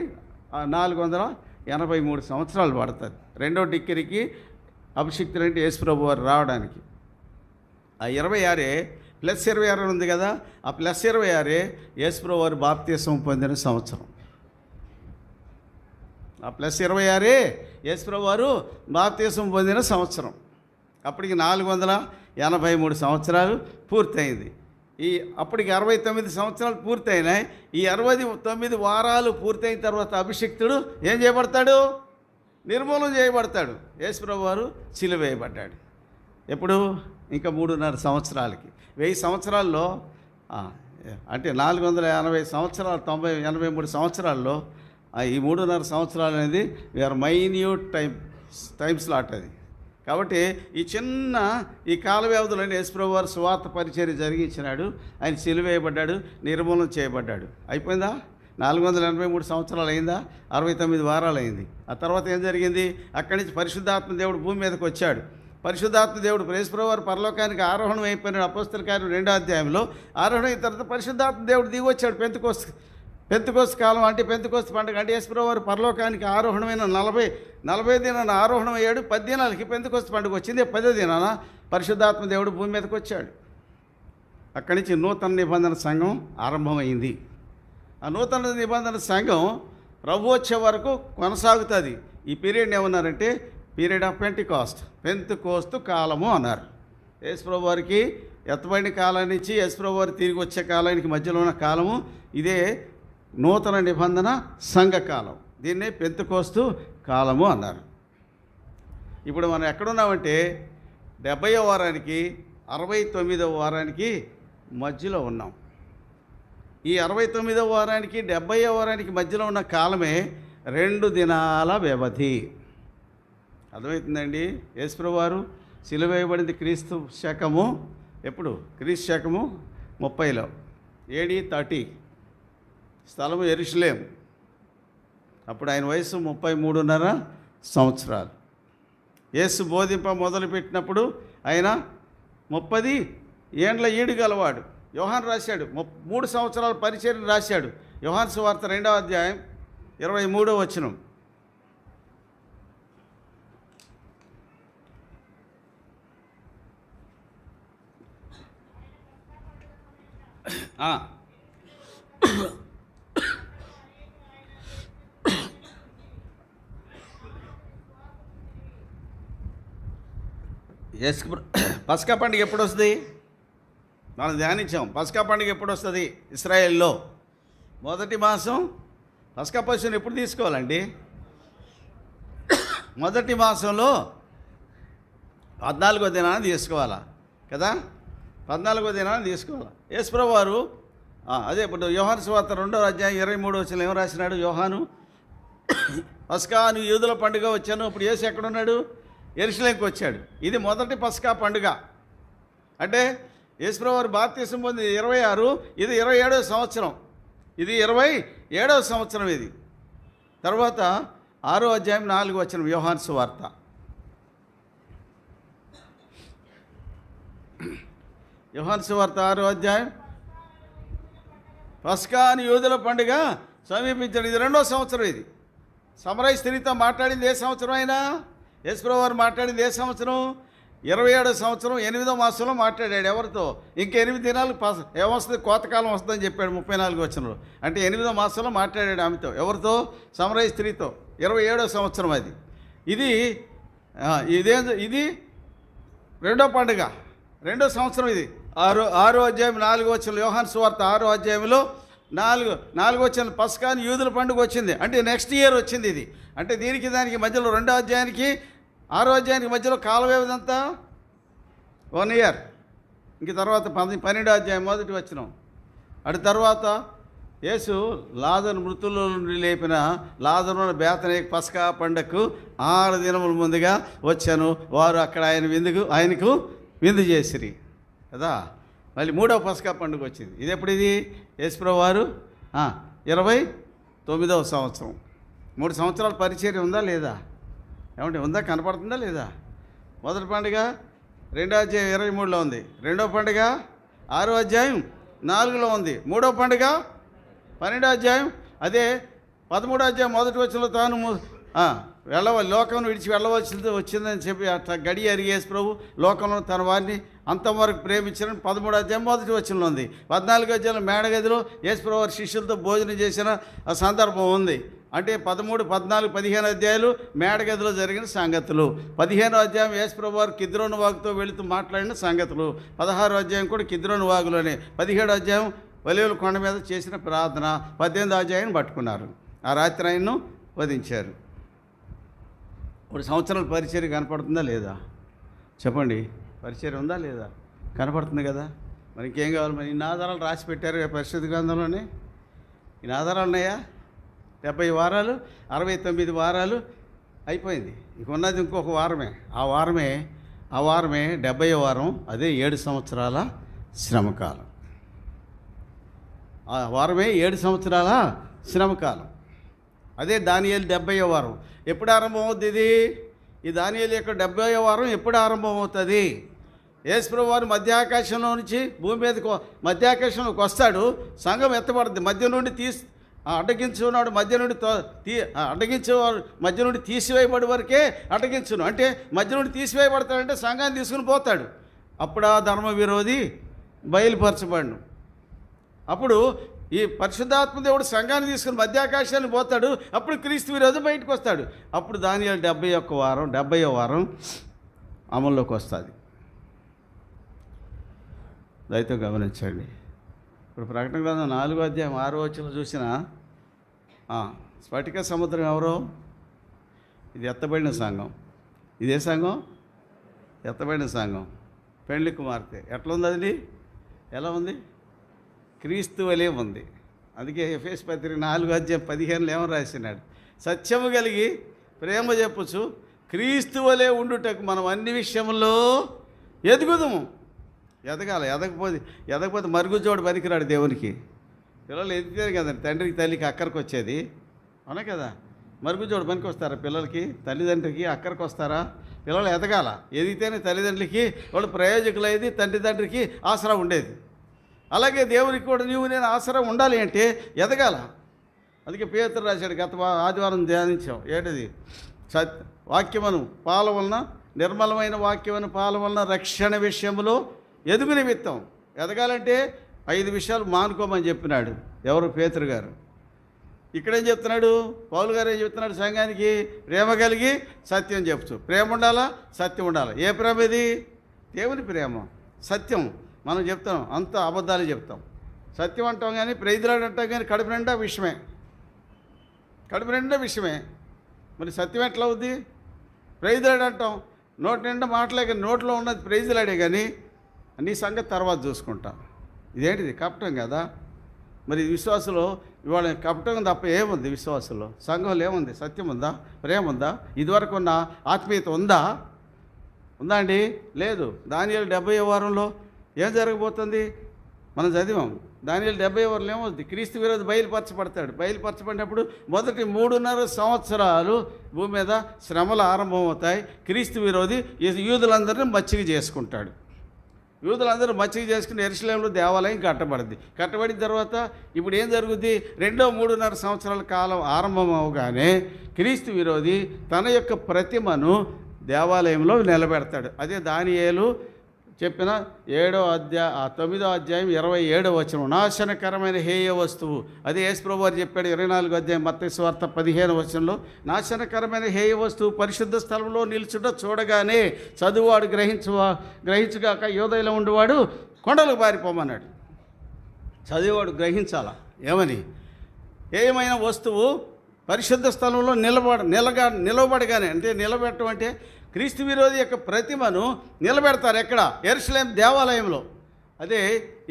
Speaker 1: 483 సంవత్సరాలు పడుతుంది. రెండో డిగ్రీకి అభిషిక్తుడు అంటే యేసు ప్రభు వారు రావడానికి. ఆ 26 +26 ఉంది కదా, ఆ +26 యేసు ప్రభు వారు బాప్తిసం పొందిన సంవత్సరం. ఆ +26 యేసు ప్రభు వారు బాప్తిసం పొందిన సంవత్సరం. అప్పటికి 483 సంవత్సరాలు పూర్తయింది. అప్పటికి 69 సంవత్సరాలు పూర్తయినాయి. ఈ 69 వారాలు పూర్తయిన తర్వాత అభిషిక్తుడు ఏం చేయబడతాడు? నిర్మూలన చేయబడతాడు. యేసు ప్రభు వారు సిలువ వేయబడ్డాడు. ఎప్పుడు? ఇంకా 3.5 సంవత్సరాలకి. 1000 సంవత్సరాల్లో అంటే 480 సంవత్సరాలు 83 సంవత్సరాల్లో ఈ 3.5 సంవత్సరాలు అనేది వేరే మైన్యూట్ టైం స్లాట్ అది. కాబట్టి ఈ చిన్న ఈ కాల వ్యవధిలోనే యేసు ప్రభు వారు సువార్త పరిచర్య జరిగించినాడు. ఆయన సిలువ వేయబడ్డాడు, నిర్మూలన చేయబడ్డాడు. అయిపోయిందా? 483 సంవత్సరాలు అయిందా? 69 వారాలు అయింది. ఆ తర్వాత ఏం జరిగింది? అక్కడి నుంచి పరిశుద్ధాత్మ దేవుడు భూమి మీదకి వచ్చాడు. పరిశుద్ధాత్మ దేవుడు యేసు ప్రభు వారు పరలోకానికి ఆరోహణం అయిపోయినాడు. అపోస్తల కార్యం 2వ అధ్యాయంలో ఆరోహణం అయిన తర్వాత పరిశుద్ధాత్మ దేవుడు దిగి వచ్చాడు. పెంతెకోస్తు కాలం అంటే పెంతెకోస్తు పండుగ అంటే యేసు ప్రభు వారు పరలోకానికి ఆరోహణమైన 40 దినాన ఆరోహణం అయ్యాడు. 10 దినాలకి పెంతెకోస్తు పండుగ వచ్చింది. 10వ దినాన పరిశుద్ధాత్మ దేవుడు భూమి మీదకి వచ్చాడు. అక్కడి నుంచి నూతన నిబంధన సంఘం ఆరంభమైంది. ఆ నూతన నిబంధన సంఘం ప్రభు వచ్చే వరకు కొనసాగుతుంది. ఈ పీరియడ్ ఏమన్నారంటే పీరియడ్ ఆఫ్ పెంతెకోస్తు కాలము అన్నారు. యేసు ప్రభు వారికి ఎత్తబడిన కాలం నుంచి యేసు ప్రభు వారు తిరిగి వచ్చే కాలానికి మధ్యలో ఉన్న కాలము ఇదే నూతన నిబంధన సంఘకాలం. దీన్నే పెంతెకోస్తు కాలము అన్నారు. ఇప్పుడు మనం ఎక్కడున్నామంటే 70వ వారానికి 69వ వారానికి మధ్యలో ఉన్నాం. ఈ 69వ వారానికి 70వ వారానికి మధ్యలో ఉన్న కాలమే 2 దినాల వ్యవధి. అర్థమవుతుందండి? యేసు ప్రభు వారు సిలువ వేయబడింది క్రీస్తు శకము ఎప్పుడు? క్రీస్తు శకము 30లో AD 30. స్థలము యెరూషలేము. అప్పుడు ఆయన వయసు 33.5 సంవత్సరాలు. యేసు బోధింప మొదలుపెట్టినప్పుడు ఆయన 30 ఏండ్ల ఈడు గలవాడు. యోహాను రాశాడు 3 సంవత్సరాల పరిచర్యను రాశాడు. యోహాను సువార్త 2వ అధ్యాయం 23వ వచనం. పస్కా పండుగ ఎప్పుడు వస్తుంది? మనం ధ్యానించాం. పస్కా పండుగ ఎప్పుడు వస్తుంది? ఇశ్రాయేల్లో మొదటి మాసం. పస్కా పశువుని ఎప్పుడు తీసుకోవాలండి? మొదటి మాసంలో 14వ దినాన్ని తీసుకోవాలా కదా? 14వ దినాన్ని తీసుకోవాలి. యేసుప్రభువు వారు అదే ఇప్పుడు యోహాను సువార్త 2వ అధ్యాయం 23వ వచనంలో ఏం రాసినాడు? యోహాను, పస్కా అని యూదుల పండుగ వచ్చాను. ఇప్పుడు యేసు ఎక్కడున్నాడు? యెరూషలేముకి వచ్చాడు. ఇది మొదటి పస్కా పండుగ. అంటే యేసుప్రభువు వారు బాప్తిసం పొంది 26, ఇది 27వ సంవత్సరం. ఇది 27వ సంవత్సరం. ఇది తర్వాత 6వ అధ్యాయం 4వ వచనం యోహాను సువార్త. యోహాను సువార్త 6వ అధ్యాయం. పస్కా అని యూదుల పండుగ సమీపించాడు. ఇది 2వ సంవత్సరం. ఇది సమరయ స్త్రీతో మాట్లాడింది ఏ సంవత్సరం అయినా? యేసుప్రభువు వారు మాట్లాడింది ఏ సంవత్సరం? 27వ సంవత్సరం 8వ మాసంలో మాట్లాడాడు. ఎవరితో? ఇంక 8 దినాలు ఏమొస్తుంది? కోతకాలం వస్తుందని చెప్పాడు 34 వచనంలో. అంటే 8వ మాసంలో మాట్లాడాడు ఆమెతో. ఎవరితో? సమరయ స్త్రీతో. 27వ సంవత్సరం అది. ఇది ఇది 2వ పండుగ, 2వ సంవత్సరం. ఇది 6వ అధ్యాయం 4వ వచనంలో యోహాను సువార్త 6వ అధ్యాయంలో 4వ వచనం పస్కాని యూదుల పండుగ వచ్చింది. అంటే నెక్స్ట్ ఇయర్ వచ్చింది ఇది. అంటే దీనికి దానికి మధ్యలో 2వ అధ్యాయానికి 6వ అధ్యాయానికి మధ్యలో కాల వ్యవధి అంతా 1 ఇయర్. ఇంక తర్వాత 12వ అధ్యాయం 1వ వచనం. అటు తర్వాత యేసు లాజరు మృతుల్లో నుండి లేపిన లాజరును బేతనీ పస్కా పండగకు 6 దినముల ముందుగా వచ్చాను. వారు అక్కడ ఆయనకు విందు చేసిరి కదా. మళ్ళీ 3వ పస్కా పండుగ వచ్చింది. ఇది ఎప్పుడు? ఇది యేసుప్రభువు వారు 29వ సంవత్సరం. 3 సంవత్సరాల పరిచర్య ఉందా లేదా? ఏమంటే ఉందా? కనపడుతుందా లేదా? మొదటి పండుగ 2వ అధ్యాయం 23లో ఉంది. 2వ పండుగ 6వ అధ్యాయం 4లో ఉంది. 3వ పండుగ 12వ అధ్యాయం. అదే 13వ అధ్యాయం 1వ వచనంలో తాను లోకం విడిచి వచ్చిందని చెప్పి అట్లా గడి అరిగేసి ప్రభు లోకంలో తన వారిని అంతవరకు ప్రేమించారని 13వ అధ్యాయం 1వ వచనంలో ఉంది. 14వ అధ్యాయంలో మేడగదిలో యేసుప్రభువు వారి శిష్యులతో భోజనం చేసిన ఆ సందర్భం ఉంది. అంటే 13, 14, 15 అధ్యాయాలు మేడగదిలో జరిగిన సంగతులు. 15వ అధ్యాయం యేసుప్రభువు వారు కిద్రోను వాగుతో వెళుతూ మాట్లాడిన సంగతులు. 16వ అధ్యాయం కూడా కిద్రోను వాగులోనే. 17వ అధ్యాయం ఒలీవల కొండ మీద చేసిన ప్రార్థన. 18వ అధ్యాయాన్ని పట్టుకున్నారు. ఆ రాత్రి ఆయన్ను వధించారు. 3 సంవత్సరాల పరిచర్య కనపడుతుందా లేదా? చెప్పండి. పరిచర్య ఉందా లేదా? కనపడుతుంది కదా. మరి ఇంకేం కావాలి? మరి ఇన్ని ఆధారాలు రాసి పెట్టారు పరిశుద్ధ గ్రంథంలోనే. ఇన్ని ఆధారాలు ఉన్నాయా? 70 వారాలు, 69 వారాలు అయిపోయింది. ఇక ఉన్నది ఇంకొక వారమే. ఆ వారమే 70వ వారం. అదే 7 సంవత్సరాల శ్రమకాలం. ఆ వారమే 7 సంవత్సరాల శ్రమకాలం. అదే దానియేలు 70వ వారం. ఎప్పుడు ఆరంభం అవుతుంది ఇది? ఈ దానియేలు యొక్క 70వ వారం ఎప్పుడు ఆరంభం అవుతుంది? యేసుప్రభువు వారు మధ్యాకాశంలో నుంచి భూమి మీదకి మధ్యాకాశంలోకి వస్తాడు. సంఘం ఎత్తబడుతుంది. మధ్య నుండి అడ్డగించున్నాడు. అడ్డగించేవాడు మధ్య నుండి తీసివేయబడి వరకే అడ్డగించును. అంటే మధ్య నుండి తీసివేయబడతాడంటే సంఘాన్ని తీసుకుని పోతాడు. అప్పుడు ఆ ధర్మ విరోధి బయలుపరచబడును. అప్పుడు ఈ పరిశుద్ధాత్మ దేవుడు సంఘాన్ని తీసుకుని మధ్యాకాశాన్ని పోతాడు. అప్పుడు క్రీస్తు విరోధి బయటకు వస్తాడు. అప్పుడు దానియేలు 70వ వారం అమల్లోకి వస్తుంది. దయతో గమనించండి. ఇప్పుడు ప్రకటన గ్రంథం 4వ అధ్యాయం 6వ వచనం చూసిన స్ఫటిక సముద్రం ఎవరో? ఇది ఎత్తబడిన సంఘం. ఇదే సంఘం ఎత్తబడిన సంఘం. పెండ్లి కుమార్తె ఎట్లా ఉంది? అది ఎలా ఉంది? క్రీస్తు వలే ఉంది. అందుకే ఎఫెసు పత్రిక 4వ అధ్యాయం 15లో ఏమని రాసినాడు? సత్యము కలిగి ప్రేమ చెప్పుచు క్రీస్తు వలే ఉండుటకు మనం అన్ని విషయంలో ఎదుగుదాము. ఎదగకపోతే మరుగుజోడు పనికిరాడు దేవునికి. పిల్లలు ఎదిగితేనే కదండి తండ్రికి తల్లికి అక్కడికి వచ్చేది. అవునా కదా? మరుగుజోడు పనికి వస్తారా పిల్లలకి? తల్లిదండ్రికి అక్కడికి వస్తారా? పిల్లలు ఎదగాల, ఎదిగితేనే తల్లిదండ్రులకి వాళ్ళు ప్రయోజకులైంది, తండ్రికి ఆసరా ఉండేది. అలాగే దేవునికి కూడా నీవు నేను ఆసరా ఉండాలి అంటే ఎదగాల. అందుకే పేతురు రాశాడు, గత ఆదివారం ధ్యానించాం. ఏంటిది? వాక్యమును పాల వలన, నిర్మలమైన వాక్యమును పాల వలన రక్షణ విషయంలో ఎదుగు నిమిత్తం. ఎదగాలంటే 5 విషయాలు మానుకోమని చెప్పినాడు. ఎవరు? పేతురు గారు. ఇక్కడేం చెప్తున్నాడు? పౌలు గారు ఏం చెప్తున్నాడు? సంఘానికి ప్రేమ కలిగి సత్యం చెప్తూ. ప్రేమ ఉండాలా, సత్యం ఉండాలా. ఏ ప్రేమ ఇది? దేవుని ప్రేమ, సత్యం. మనం చెప్తాం అంత అబద్ధాలు చెప్తాం. సత్యం అంటాం కానీ, ప్రైజ్లాడు అంటాం కానీ కడుపు నిండా విషయమే, కడుపు నిండా విషయమే. మరి సత్యం ఎట్లా అవుద్ది? ప్రైజ్లాడు అంటాం, నోటి నిండా మాటలే కానీ నోట్లో ఉన్నది ప్రైజ్లాడే కానీ నీ సంగతి తర్వాత చూసుకుంటా. ఇదేంటిది? కపటం కదా. మరి విశ్వాసంలో ఇవాళ కపటం తప్ప ఏముంది? విశ్వాసంలో సంఘంలో ఏముంది? సత్యం ఉందా? ప్రేమ ఉందా? ఇదివరకు ఉన్న ఆత్మీయత ఉందా? ఉందా అండి? లేదు. దానియేలు 70వ వారంలో ఏం జరగబోతుంది మనం చదివాం. దానియేలు 70వ వారంలో ఏమవుతుంది? క్రీస్తు విరోధి బయలుపరచబడతాడు. బయలుపరచబడినప్పుడు మొదటి 3.5 సంవత్సరాలు భూమి మీద శ్రమలు ఆరంభమవుతాయి. క్రీస్తు విరోధి యూదులందరినీ మచ్చిక చేసుకుంటాడు. యూదులందరూ మచ్చిక చేసుకుని యెరూషలేములో దేవాలయం కట్టబడింది. కట్టబడిన తర్వాత ఇప్పుడు ఏం జరుగుద్ది? 3.5 సంవత్సరాల కాలం ఆరంభం అవగానే క్రీస్తు విరోధి తన యొక్క ప్రతిమను దేవాలయంలో నిలబెడతాడు. అదే దానియేలు చెప్పిన 9వ అధ్యాయం 27వ వచనం. నాశనకరమైన హేయ వస్తువు. అదే యేసు ప్రభువు వారు చెప్పాడు 24వ అధ్యాయం మత్తయి సువార్త 15వ వచనంలో. నాశనకరమైన హేయ వస్తువు పరిశుద్ధ స్థలంలో నిల్చుట చూడగానే చదువువాడు గ్రహించుగాక యూదయలో ఉండేవాడు కొండలకు పారిపోమన్నాడు. చదివేవాడు గ్రహించాలా. ఏమని? ఏమైనా వస్తువు పరిశుద్ధ స్థలంలో నిలబడగానే, అంటే నిలబెట్టడం అంటే క్రీస్తు విరోధి యొక్క ప్రతిమను నిలబెడతారు. ఎక్కడ? యెరూషలేము దేవాలయంలో. అదే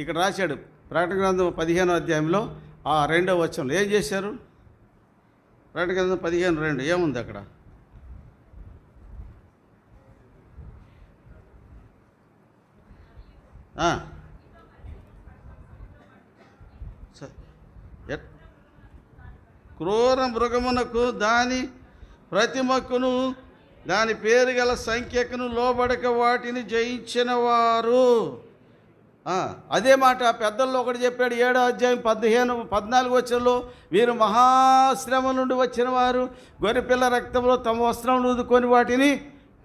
Speaker 1: ఇక్కడ రాశాడు ప్రకటన గ్రంథం 15వ అధ్యాయంలో 2వ వచనంలో. ఏం చేశారు? ప్రకటన గ్రంథం 15:2 ఏముంది అక్కడ? క్రూర మృగమునకు దాని ప్రతిమకును దాని పేరు గల సంఖ్యకును లోబడక వాటిని జయించిన వారు. అదే మాట పెద్దల్లో ఒకటి చెప్పాడు 7వ అధ్యాయం 14 వచనంలో. వీరు మహాశ్రమ నుండి వచ్చిన వారు గొర్రెపిల్ల రక్తంలో తమ వస్త్రం రుద్దుకొని వాటిని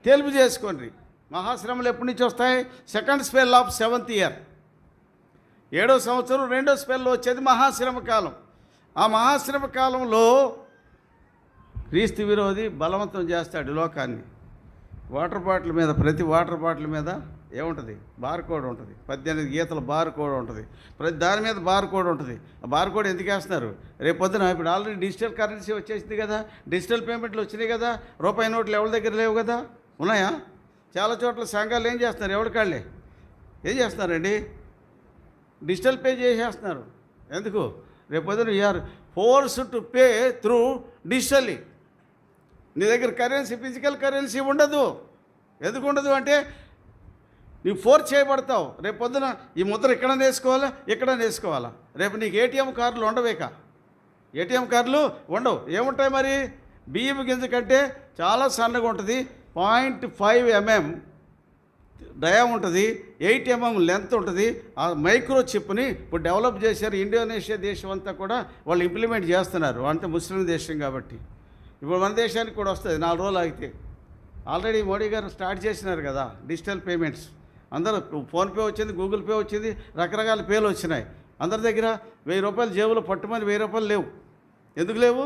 Speaker 1: తెలుపు చేసుకోండి. మహాశ్రమలు ఎప్పటి నుంచి వస్తాయి? Second spell of 7th year. 7వ సంవత్సరం 2వ స్పెల్లో వచ్చేది మహాశ్రమ కాలం. ఆ మహాశ్రమ కాలంలో క్రీస్తు విరోధి బలవంతం చేస్తాడు లోకాన్ని. వాటర్ బాటిల్ మీద, ప్రతి వాటర్ బాటిల్ మీద ఏముంటుంది? బార్ కోడ్ ఉంటుంది. 18 గీతల బార్ కోడ్ ఉంటుంది. ప్రతి దాని మీద బార్ కోడ్ ఉంటుంది. ఆ బార్ కోడ్ ఎందుకు వేస్తున్నారు? రేపు పొద్దున ఇప్పుడు ఆల్రెడీ డిజిటల్ కరెన్సీ వచ్చేసింది కదా, డిజిటల్ పేమెంట్లు వచ్చినాయి కదా, రూపాయి నోట్లు ఎవరి దగ్గర లేవు కదా, ఉన్నాయా? చాలా చోట్ల సంఘాలు ఏం చేస్తున్నారు? ఎవరికాళ్ళే ఏం చేస్తున్నారండి? డిజిటల్ పే చేసేస్తున్నారు. ఎందుకు? రేపు పొద్దున you're force to pay through digitally. నీ దగ్గర కరెన్సీ, ఫిజికల్ కరెన్సీ ఉండదు. ఎందుకు ఉండదు అంటే నీవు ఫోర్స్ చేయబడతావు. రేపు పొద్దున ఈ ముద్ర ఇక్కడ వేసుకోవాలా, ఇక్కడ వేసుకోవాలా. రేపు నీకు ఏటీఎం కార్డులు ఉండవేక, ఏటీఎం కార్డులు ఉండవు. ఏముంటాయి మరి? బియ్యం గింజ కంటే చాలా సన్నగా ఉంటుంది. 0.5 mm డయా ఉంటుంది, 8 mm లెంత్ ఉంటుంది. ఆ మైక్రో చిప్ని ఇప్పుడు డెవలప్ చేశారు. ఇండోనేషియా దేశం అంతా కూడా వాళ్ళు ఇంప్లిమెంట్ చేస్తున్నారు. అంటే ముస్లిం దేశం కాబట్టి ఇప్పుడు మన దేశానికి కూడా వస్తుంది 4 రోజులు ఆగితే. ఆల్రెడీ మోడీ గారు స్టార్ట్ చేసినారు కదా డిజిటల్ పేమెంట్స్. అందరూ ఫోన్పే వచ్చింది, గూగుల్ పే వచ్చింది, రకరకాల పేలు వచ్చినాయి. అందరి దగ్గర 1000 రూపాయలు జేబులో పట్టుమని 1000 రూపాయలు లేవు. ఎందుకు లేవు?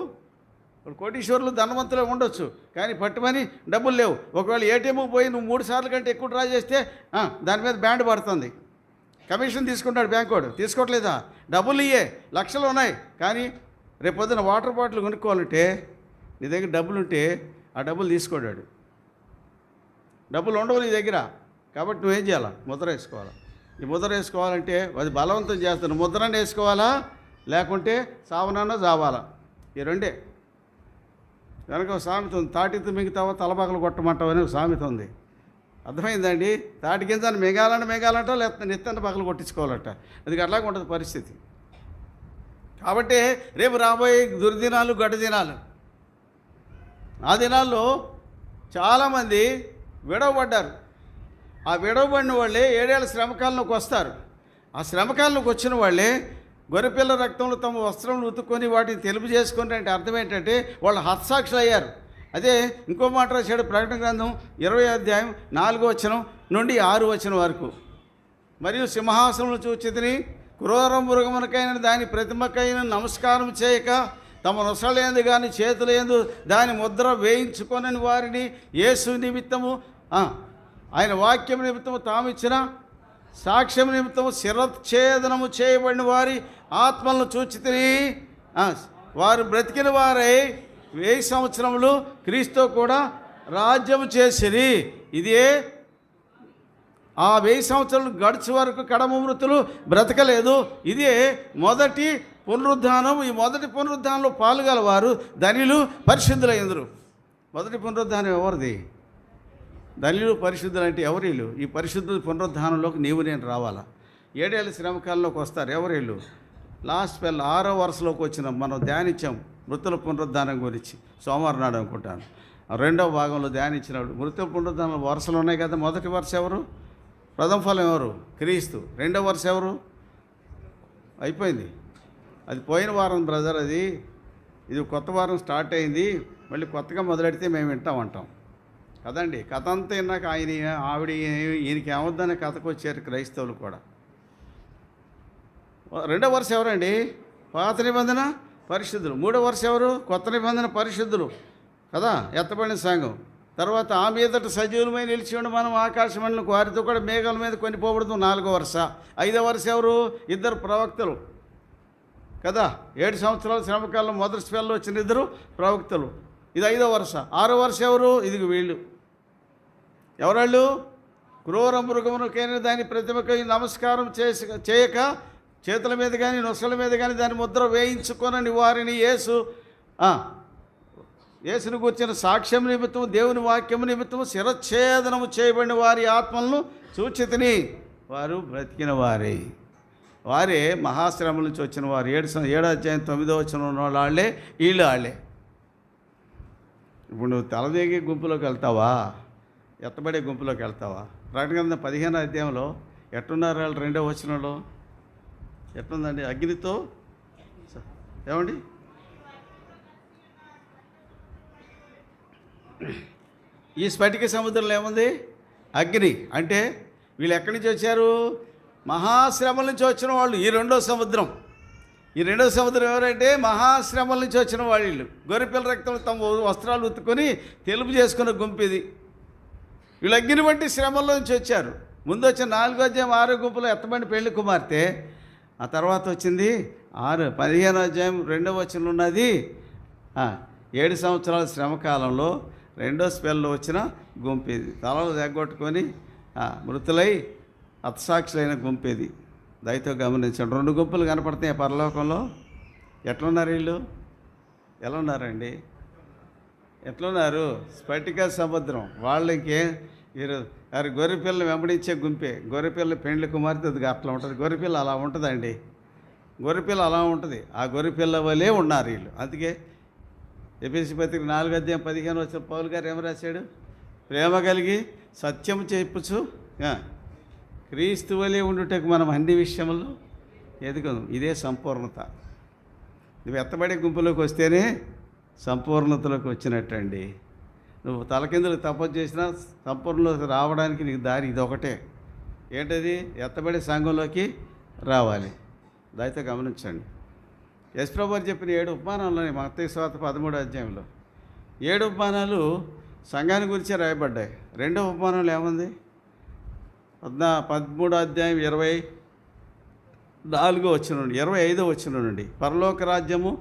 Speaker 1: ఇప్పుడు కోటీశ్వరులు ధనవంతులే ఉండొచ్చు, కానీ పట్టుమని డబ్బులు లేవు. ఒకవేళ ఏటీఎంకి పోయి నువ్వు 3 సార్లు కంటే ఎక్కువ డ్రా చేస్తే దాని మీద బ్యాండ్ పడుతుంది, కమిషన్ తీసుకుంటాడు బ్యాంక్ వాడు. తీసుకోవట్లేదా? డబ్బులు ఇయ్యే లక్షలు ఉన్నాయి. కానీ రేపు పొద్దున వాటర్ బాటిల్ కొనుక్కోవాలంటే నీ దగ్గర డబ్బులు ఉంటే ఆ డబ్బులు తీసుకోడాడు. డబ్బులు ఉండవు నీ దగ్గర. కాబట్టి నువ్వేం చేయాలా? ముద్ర వేసుకోవాలా. ఈ ముద్ర వేసుకోవాలంటే అది బలవంతం చేస్తాను. ముద్రని వేసుకోవాలా, లేకుంటే సావనన్నా జావాలా. ఈ రెండే. కనుక ఒక సామెత ఉంది, తాటితో మిగతావా తలబాకలు కొట్టమంటావు అనే ఒక సామెత ఉంది. అర్థమైందండి? తాటి గింజని మిగాలంట, లేకపోతే నెత్తన్న పగలు కొట్టించుకోవాలట. అది అట్లాగే ఉంటుంది పరిస్థితి. కాబట్టి రేపు రాబోయే దుర్దినాలు, గడ్డ దినాలు ఆ దినాల్లో చాలామంది విడవబడ్డారు. ఆ విడవబడిన వాళ్ళే 7 ఏళ్ల శ్రమకాలంలోకి వస్తారు. ఆ శ్రమకాలంలోకి వచ్చిన వాళ్ళే గొర్రెపిల్ల రక్తంలో తమ వస్త్రములు ఉతుక్కొని వాటిని తెలుపు చేసుకుని అంటే అర్థం ఏంటంటే వాళ్ళు హతసాక్షులు అయ్యారు. అదే ఇంకో మాట రాశాడు ప్రకటన గ్రంథం 20వ అధ్యాయం 4వ వచనం నుండి 6వ వచనం వరకు. మరియు సింహాసనమును చూచితిని, క్రూర మృగమునకైన దాని ప్రతిమకైన నమస్కారం చేయక తమ నొసలేందు కానీ చేతులేందు దాని ముద్ర వేయించుకొనని వారిని యేసు నిమిత్తము ఆయన వాక్యం నిమిత్తము తామిచ్చిన సాక్ష్యం నిమిత్తము శిరచ్ఛేదనము చేయబడిన వారి ఆత్మలను చూచితిని. వారు బ్రతికిన వారై 1000 సంవత్సరములు క్రీస్తు కూడా రాజ్యము చేసిరి. ఇదే ఆ 1000 సంవత్సరాలు గడిచే వరకు కడమ మృతులు బ్రతకలేదు. ఇదే మొదటి పునరుద్ధానం. ఈ మొదటి పునరుద్ధానంలో పాల్గొలవారు ధన్యులు పరిశుద్ధులైందరు. మొదటి పునరుద్ధానం ఎవరిది? ధన్యులు పరిశుద్ధులు అంటే ఎవరీళ్ళు? ఈ పరిశుద్ధుల పునరుద్ధానంలోకి నీవు నేను రావాలా? 7 ఏళ్ల శ్రమకాలంలోకి వస్తారు. ఎవరీళ్ళు? లాస్ట్ 6వ వరుసలోకి వచ్చిన మనం ధ్యానించాం మృతుల పునరుద్ధానం గురించి సోమవారం నాడు అనుకుంటాను. 2వ భాగంలో ధ్యానించినప్పుడు మృతుల పునరుద్ధానం వరుసలు ఉన్నాయి కదా. మొదటి వరుస ఎవరు? ప్రథమ ఫలం ఎవరు? క్రీస్తు. 2వ వరుస ఎవరు? అయిపోయింది, అది పోయిన వారం బ్రదర్. ఇది కొత్త వారం స్టార్ట్ అయింది, మళ్ళీ కొత్తగా మొదలెడితే మేము వింటామంటాం కదండి. కథ అంతా విన్నాక ఈయనకి ఏమవుద్దనే కథకు వచ్చారు క్రైస్తవులు కూడా. 2వ వరుస ఎవరండి? పాత నిబంధన పరిశుద్ధులు. 3వ వరుస ఎవరు? కొత్త నిబంధన పరిశుద్ధులు కదా, ఎత్తబడిన సంఘం. తర్వాత ఆ మీదట సజీవులమై నిలిచి ఉండి మనం ఆకాశమండలకు వారితో కూడా మేఘాల మీద కొనిపోబడుతాం. 4వ వరుస. 5వ వరుస ఎవరు? 2 ప్రవక్తలు కదా. 7 సంవత్సరాల శ్రమకాలంలో మొదటి స్పెల్లో వచ్చిన 2 ప్రవక్తలు. ఇది 5వ వరుస. 6వ వరుస ఎవరు? ఇది వీళ్ళు. ఎవరాళ్ళు? క్రూర మృగమునకైన దాని ప్రతిమకు నమస్కారం చేయక చేతుల మీద కానీ నొసల మీద కానీ దాని ముద్ర వేయించుకొనని వారిని యేసును గుర్చిన సాక్ష్యం నిమిత్తము దేవుని వాక్యము నిమిత్తము శిరచ్ఛేదనము చేయబడిన వారి ఆత్మలను చూచితిని. వారు బ్రతికిన వారే మహాశ్రమల నుంచి వచ్చిన వారు. 7వ అధ్యాయం 9వ వచనం ఉన్న వాళ్ళే వాళ్ళే. ఇప్పుడు నువ్వు తలదేగి గుంపులోకి వెళ్తావా, ఎత్తబడే గుంపులోకి వెళ్తావా? ప్రకటన గ్రంథం 15వ అధ్యాయంలో ఎట్టున్నారు వాళ్ళు? 2వ వచనంలో ఎట్లుందండి? అగ్నితో ఏమండి? ఈ స్ఫటిక సముద్రంలో ఏముంది? అగ్ని. అంటే వీళ్ళు ఎక్కడి నుంచి వచ్చారు? మహాశ్రమల నుంచి వచ్చిన వాళ్ళు. ఈ 2వ సముద్రం. ఈ 2వ సముద్రం ఎవరంటే మహాశ్రమల నుంచి వచ్చిన వాళ్ళు. గొర్రెపిల్ల రక్తం తమ వస్త్రాలు ఉత్తుకొని తెలుపు చేసుకున్న గుంపు ఇది. వీళ్ళు అగ్ని వంటి శ్రమల్లో నుంచి వచ్చారు. ముందు వచ్చిన 4వ అధ్యాయం 6వ గుంపులో ఎత్తబడిన పెళ్లి కుమార్తె. ఆ తర్వాత వచ్చింది 15వ అధ్యాయం 2వ వచనంలో ఉన్నది 7 సంవత్సరాల శ్రమకాలంలో 2వ స్పెల్లో వచ్చిన గుంపు ఇది. తలలు ఎగ్గొట్టుకొని మృతులై హతసాక్షులైన గుంపు ఇది. దయతో గమనించండి. 2 గుంపులు కనపడతాయి పరలోకంలో. ఎట్లున్నారు వీళ్ళు? ఎలా ఉన్నారండి? ఎట్లున్నారు? స్ఫటిక సముద్రం. వాళ్ళకి గొర్రెపిల్లని వెంబడించే గుంపే. గొర్రెపిల్ల పెండ్లి కుమార్తె అది అట్లా ఉంటుంది. గొర్రెపిల్ల అలా ఉంటుందండి. గొర్రెపిల్ల అలా ఉంటుంది. ఆ గొర్రెపిల్ల వలే ఉన్నారు వీళ్ళు. అందుకే ఎఫెసీ పత్రిక 4వ అధ్యాయం 15వ వచనం పౌలు గారు ఏం రాశాడు? ప్రేమ కలిగి సత్యము చెప్పుచు క్రీస్తు వలె ఉండుటకు మనం అన్ని విషయంలో ఎదుగుదాం. ఇదే సంపూర్ణత. నువ్వు ఎత్తబడే గుంపులోకి వస్తేనే సంపూర్ణతలోకి వచ్చినట్టండి. నువ్వు తలకిందులు తపస్సు చేసినా సంపూర్ణలోకి రావడానికి నీకు దారి ఇదొకటే. ఏంటది? ఎత్తబడే సంఘంలోకి రావాలి. దయతో గమనించండి. యశ్ప్రభు గారు చెప్పిన 7 ఉపమానాలు మత్తయి సువార్త 13వ అధ్యాయంలో 7 ఉపమానాలు సంఘాన్ని గురించే రాయబడ్డాయి. 2వ ఉపమానంలో ఏముంది? 13వ అధ్యాయం 24వ వచనం నుండి 25వ వచనం నుండి పరలోక రాజ్యము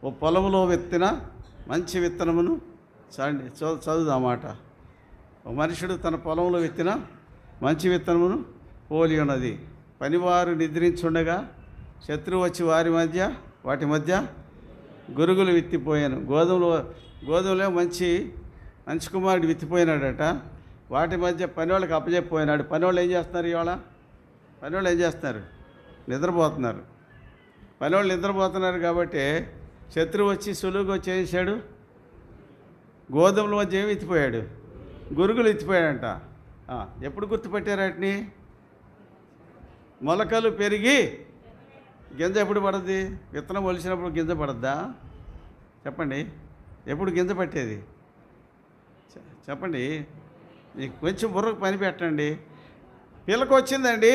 Speaker 1: ఓ పొలములో విత్తిన మంచి విత్తనమును చదువుదామాట. ఒక మనుషుడు తన పొలంలో విత్తిన మంచి విత్తనమును పోలి ఉన్నది. పనివారు నిద్రించుండగా శత్రువు వచ్చి వాటి మధ్య గురుగులు విత్తిపోయాను. గోధుమలో మంచి కుమారుడు విత్తిపోయినాడట. వాటి మధ్య పనివాళ్ళకి అప్పచెప్పిపోయినాడు. పనివాళ్ళు ఏం చేస్తున్నారు? ఇవాళ పనివాళ్ళు ఏం చేస్తున్నారు? నిద్రపోతున్నారు. పనివాళ్ళు నిద్రపోతున్నారు కాబట్టి శత్రువు వచ్చి సులువుగా చేశాడు. గోధుమల మధ్య ఏమి ఎత్తిపోయాడు? గురుగులు ఎత్తిపోయాడంట. ఎప్పుడు గుర్తుపట్టారు వాటిని? మొలకలు పెరిగి గింజ ఎప్పుడు పడద్ది? విత్తనం మొలిచినప్పుడు గింజ పడద్దా? చెప్పండి. ఎప్పుడు గింజ పట్టేది? చెప్పండి. మీకు కొంచెం బుర్రకు పని పెట్టండి. పిలకు వచ్చిందండి,